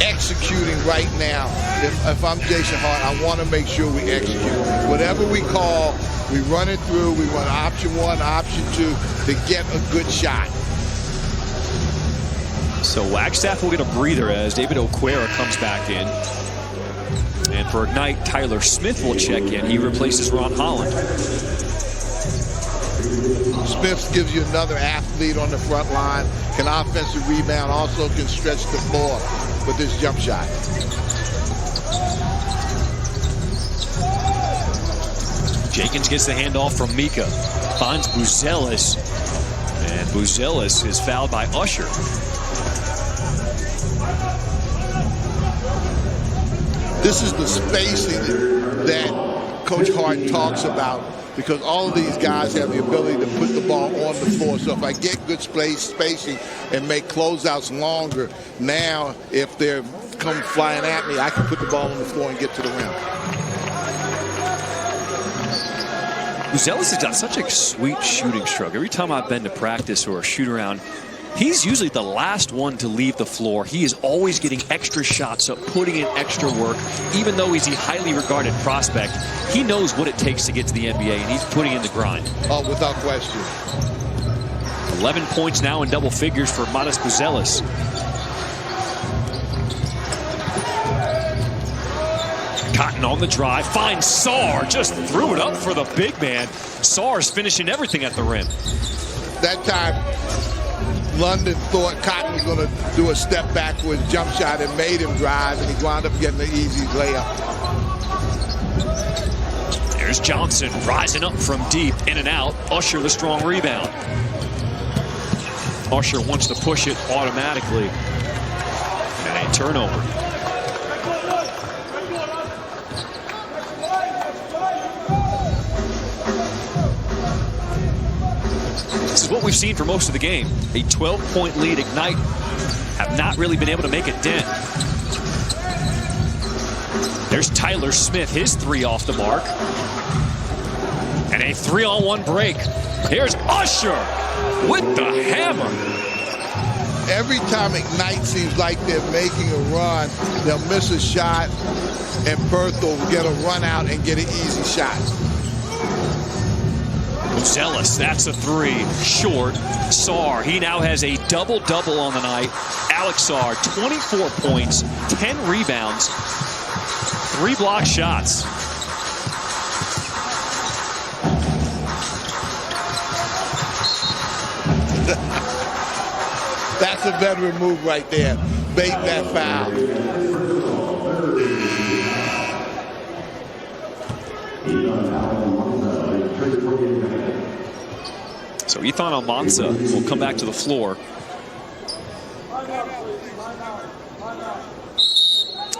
Executing right now. If I'm Jason Hart, I want to make sure we execute. Whatever we call, we run it through. We run option 1, option 2 to get a good shot. So Wagstaff will get a breather as David Okwara comes back in. And for Ignite, Tyler Smith will check in. He replaces Ron Holland. Smith gives you another athlete on the front line, can offensive rebound, also can stretch the floor with his jump shot. Jenkins gets the handoff from Mika. Finds Buzelis. And Buzelis is fouled by Usher. This is the spacing that Coach Hart talks about, because all of these guys have the ability to put the ball on the floor. So if I get good spacing and make closeouts longer, now if they're come flying at me, I can put the ball on the floor and get to the rim. Buzelis has got such a sweet shooting stroke. Every time I've been to practice or a shoot around, he's usually the last one to leave the floor. He is always getting extra shots up, putting in extra work. Even though he's a highly regarded prospect, he knows what it takes to get to the NBA, and he's putting in the grind. Oh, without question. 11 points now in double figures for Matas Buzelis. Cotton on the drive, finds Sarr, just threw it up for the big man. Sarr's finishing everything at the rim. That time, London thought Cotton was going to do a step back with his jump shot and made him drive, and he wound up getting the easy layup. There's Johnson rising up from deep, in and out. Usher the strong rebound. Usher wants to push it automatically. And a turnover. This is what we've seen for most of the game. A 12-point lead. Ignite have not really been able to make a dent. There's Tyler Smith, his 3 off the mark. And a 3-on-1 break. Here's Usher with the hammer. Every time Ignite seems like they're making a run, they'll miss a shot, and Perth will get a run out and get an easy shot. Buzelis, that's a 3. Short. Sarr, he now has a double-double on the night. Alex Sarr, 24 points, 10 rebounds, 3 block shots. That's a veteran move right there. Bait that foul. So Ethan Almanza will come back to the floor.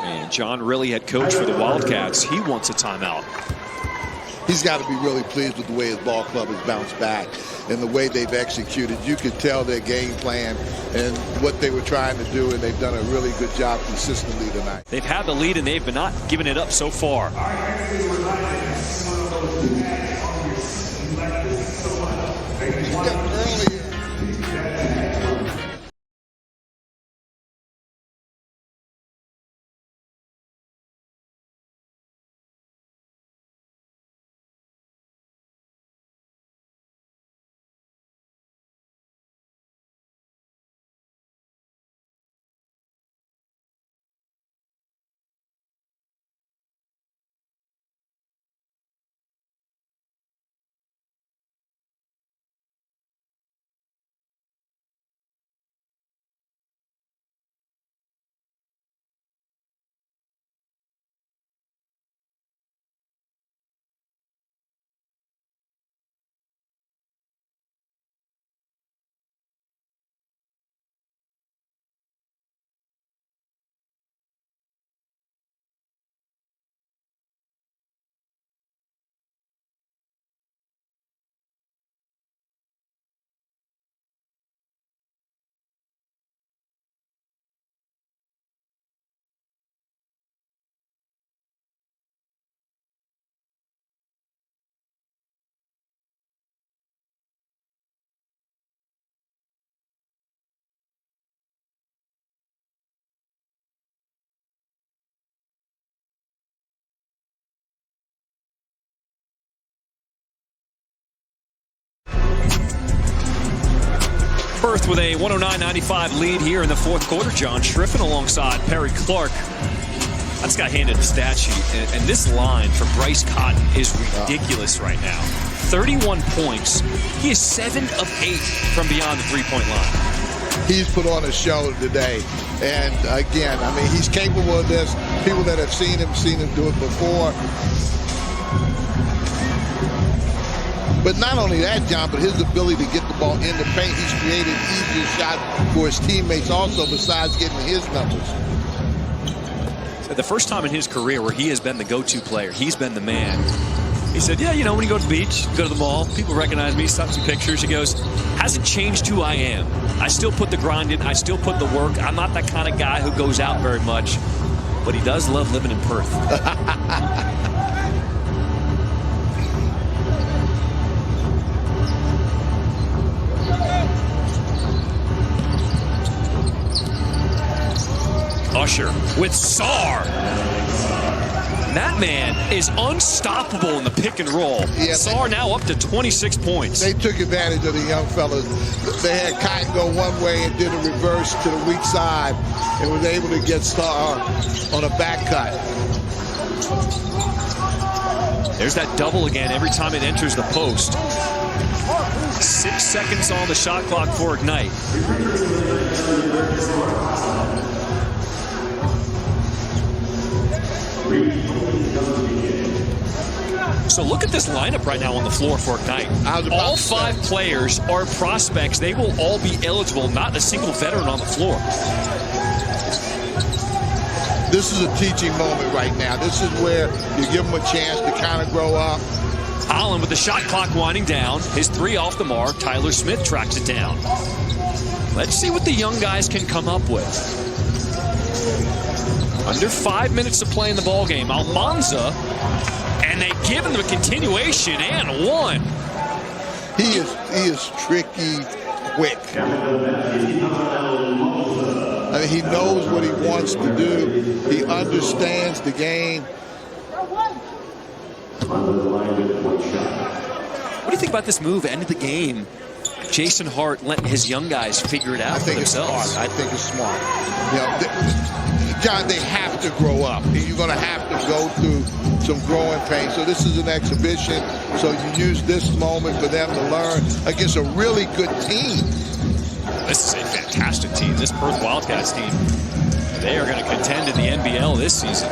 And John Riley, head coach for the Wildcats, he wants a timeout. He's got to be really pleased with the way his ball club has bounced back and the way they've executed. You could tell their game plan and what they were trying to do, and they've done a really good job consistently tonight. They've had the lead, and they've been not giving it up so far. Perth with a 109-95 lead here in the fourth quarter. John Schriffen alongside Perry Clark. I just got handed the stat sheet, and this line for Bryce Cotton is ridiculous right now. 31 points. He is 7 of 8 from beyond the three-point line. He's put on a show today, and again, I mean, he's capable of this. People that have seen him do it before. But not only that, John, but his ability to get the ball in the paint. He's created an easier shot for his teammates also, besides getting his numbers. The first time in his career where he has been the go-to player, he's been the man. He said, yeah, you know, when you go to the beach, go to the mall, people recognize me, stop some pictures. He goes, hasn't changed who I am. I still put the grind in. I still put the work. I'm not that kind of guy who goes out very much, but he does love living in Perth. Usher with Sarr. That man is unstoppable in the pick and roll. Yeah, Sarr now up to 26 points. They took advantage of the young fellas. They had Cotton go one way and did a reverse to the weak side and was able to get Sarr on a back cut. There's that double again every time it enters the post. 6 seconds on the shot clock for Ignite. So look at this lineup right now on the floor for Ignite. All 5 players are prospects. They will all be eligible, not a single veteran on the floor. This is a teaching moment right now. This is where you give them a chance to kind of grow up. Holland with the shot clock winding down. His 3 off the mark. Tyler Smith tracks it down. Let's see what the young guys can come up with. Under 5 minutes to play in the ballgame. Almanza, and they give him the continuation and one. He is tricky, quick. I mean, he knows what he wants to do. He understands the game. What do you think about this move? End of the game. Jason Hart letting his young guys figure it out for themselves. I think it's smart. You know, John, they have to grow up. You're going to have to go through some growing pains. So this is an exhibition. So you use this moment for them to learn against a really good team. This is a fantastic team. This Perth Wildcats team, they are going to contend in the NBL this season.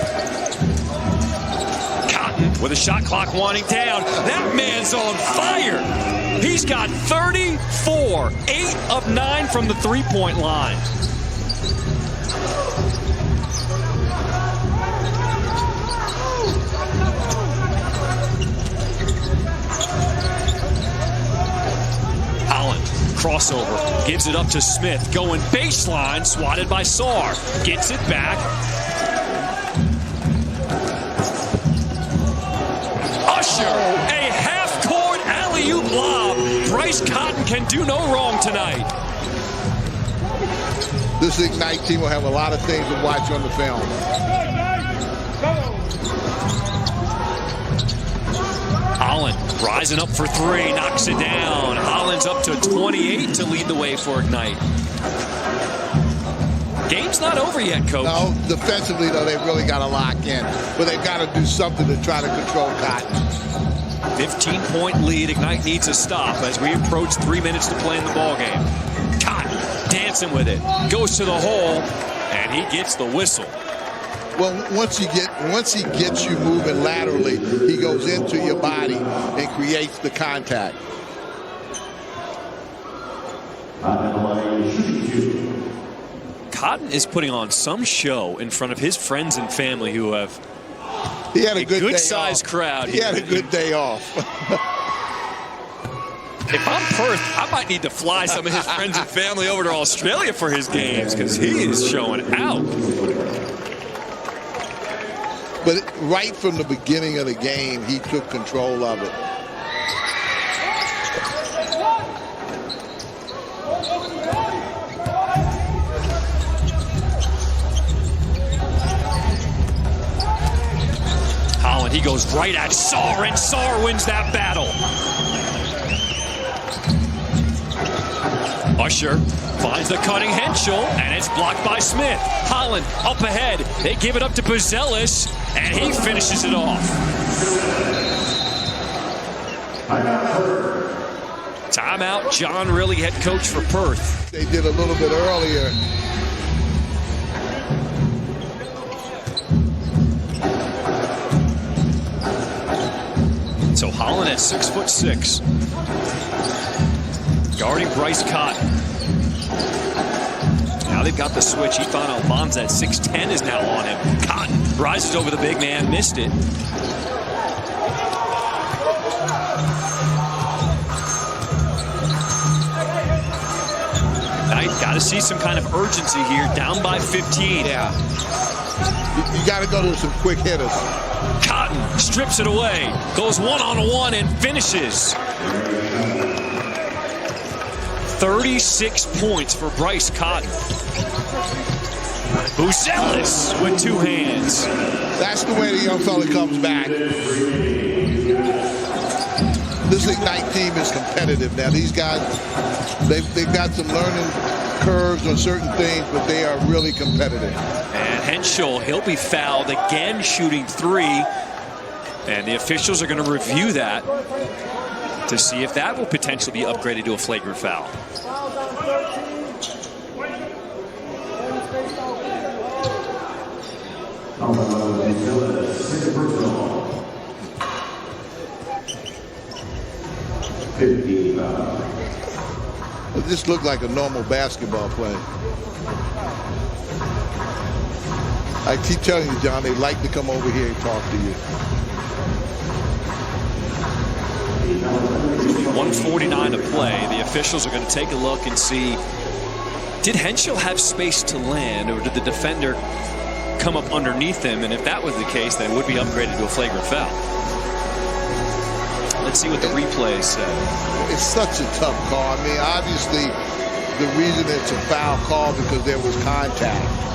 Cotton with a shot clock winding down. That man's on fire. He's got 34, 8 of 9 from the three-point line. Holland, crossover, gives it up to Smith, going baseline, swatted by Sarr, gets it back. Usher, a half-court alley-oop lob. Bryce Cotton can do no wrong tonight. This Ignite team will have a lot of things to watch on the film. Holland rising up for three, knocks it down. Holland's up to 28 to lead the way for Ignite. Game's not over yet, Coach. No, defensively, though, they've really got to lock in. But they've got to do something to try to control Cotton. 15-point lead. Ignite needs a stop as we approach 3 minutes to play in the ballgame. Cotton dancing with it. Goes to the hole, and he gets the whistle. Well, once he gets you moving laterally, he goes into your body and creates the contact. Cotton is putting on some show in front of his friends and family who have he had a good-sized crowd. He had a good day off. If I'm Perth, I might need to fly some of his friends and family over to Australia for his games because he is showing out. But right from the beginning of the game, he took control of it. Holland, he goes right at Sarr, and Sarr wins that battle. Usher finds the cutting Henschel, and it's blocked by Smith. Holland up ahead. They give it up to Buzelis, and he finishes it off. Timeout, John Rillie, head coach for Perth. They did a little bit earlier. So Holland at 6'6", guarding Bryce Cotton. Now they've got the switch. Ethan Almanza at 6'10" is now on him. Cotton rises over the big man, missed it. Now you've got to see some kind of urgency here, down by 15. Yeah. You got to go to some quick hitters. Cotton strips it away, goes one-on-one and finishes. 36 points for Bryce Cotton. Buzelis with two hands. That's the way the young fella comes back. This Ignite team is competitive now. These guys, they've got some learning curves on certain things, but they are really competitive. And Henschel, he'll be fouled again shooting three. And the officials are going to review that to see if that will potentially be upgraded to a flagrant foul. It just looked like a normal basketball play. I keep telling you, John, they like to come over here and talk to you. 1:49 to play. The officials are going to take a look and see, did Henschel have space to land, or did the defender come up underneath him? And if that was the case, then it would be upgraded to a flagrant foul. Let's see what the replay said. It's such a tough call. I mean, obviously, the reason it's a foul call because there was contact.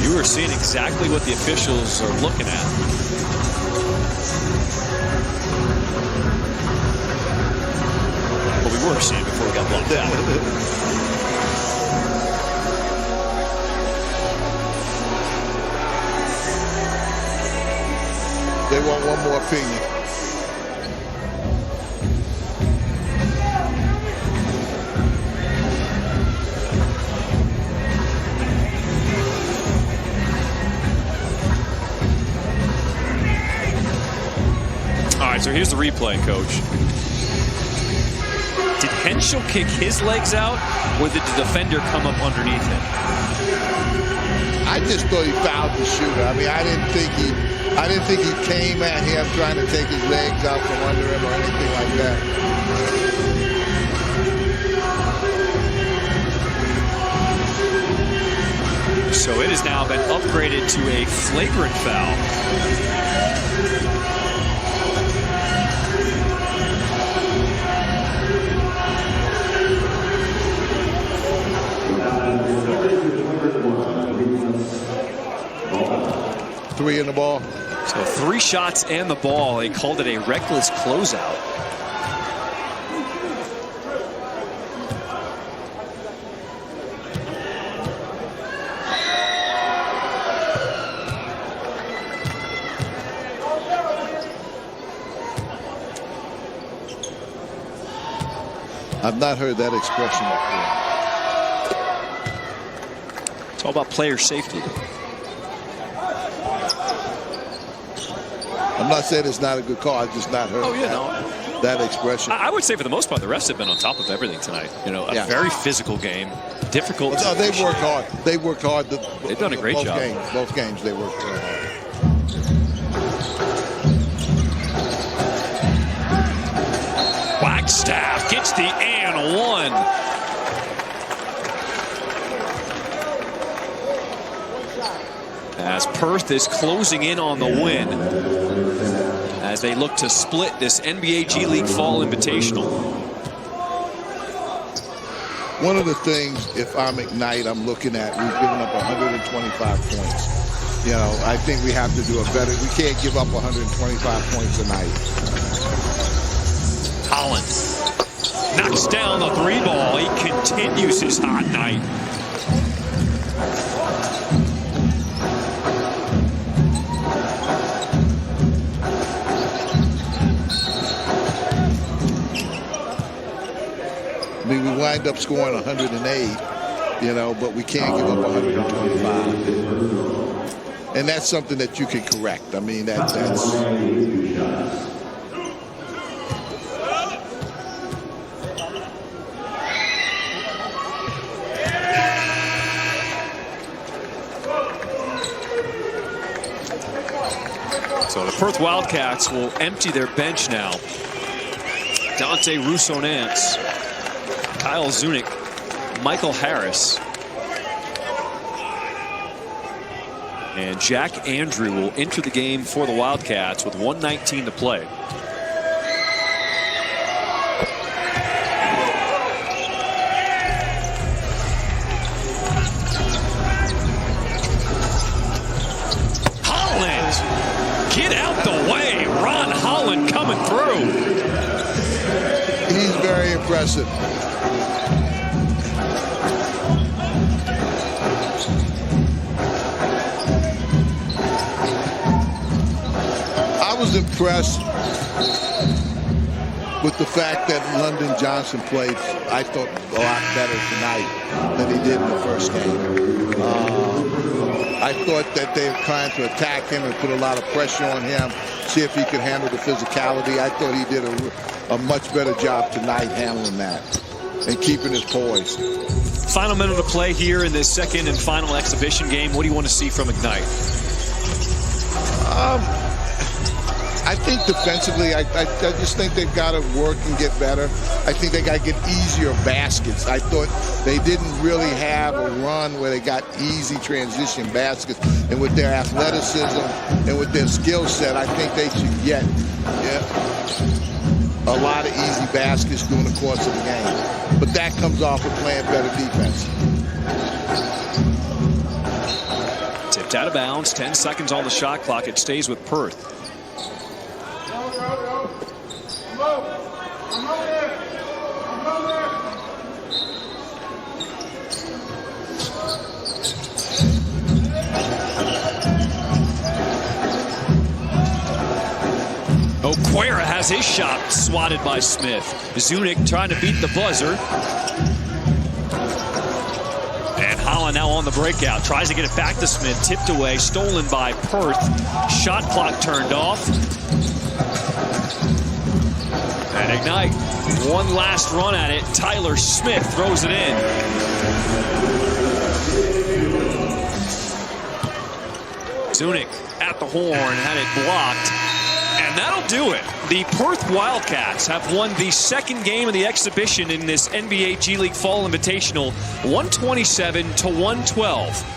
You were seeing exactly what the officials are looking at. What we were seeing before we got blocked out. They want one more opinion. right, so here's the replay, Coach. Did Henschel kick his legs out, or did the defender come up underneath him? I just thought he fouled the shooter. I mean, I didn't think he came at him trying to take his legs out from under him or anything like that. So it has now been upgraded to a flagrant foul. Three in the ball. So 3 shots and the ball. They called it a reckless closeout. I've not heard that expression before. It's all about player safety. I'm not saying it's not a good call. I've just not heard that expression. I would say for the most part, the refs have been on top of everything tonight. You know, a very physical game, difficult. No, they've worked hard. They've worked hard. They've done a great job. Both games, they worked very hard. Wagstaff gets the and one. As Perth is closing in on the win as they look to split this NBA G League Fall Invitational. One of the things, if I'm Ignite, I'm looking at, we've given up 125 points. You know, I think we have to do a better. We can't give up 125 points a night. Holland knocks down the 3 ball. He continues his hot night. I mean, we wind up scoring 108, you know, but we can't give up 125. And that's something that you can correct. I mean, that's... So the Perth Wildcats will empty their bench now. Dante Rousseau-Nance, Kyle Zunick, Michael Harris, and Jack Andrew will enter the game for the Wildcats with 1:19 to play. Holland, get out the way. Ron Holland coming through. He's very impressive. I was impressed with the fact that London Johnson played, I thought, a lot better tonight than he did in the first game. I thought that they were trying to attack him and put a lot of pressure on him, see if he could handle the physicality. I thought he did a much better job tonight handling that and keeping his poise. Final minute to play here in this second and final exhibition game. What do you want to see from Ignite? I think defensively, I just think they've got to work and get better. I think they got to get easier baskets. I thought they didn't really have a run where they got easy transition baskets. And with their athleticism and with their skill set, I think they should get a lot of easy baskets during the course of the game. But that comes off of playing better defense. Tipped out of bounds, 10 seconds on the shot clock. It stays with Perth. Okwara has his shot swatted by Smith. Zunick trying to beat the buzzer. And Holland Allen now on the breakout. Tries to get it back to Smith. Tipped away. Stolen by Perth. Shot clock turned off. And Ignite. One last run at it. Tyler Smith throws it in. Zunic at the horn, had it blocked. And that'll do it. The Perth Wildcats have won the second game of the exhibition in this NBA G League Fall Invitational, 127-112.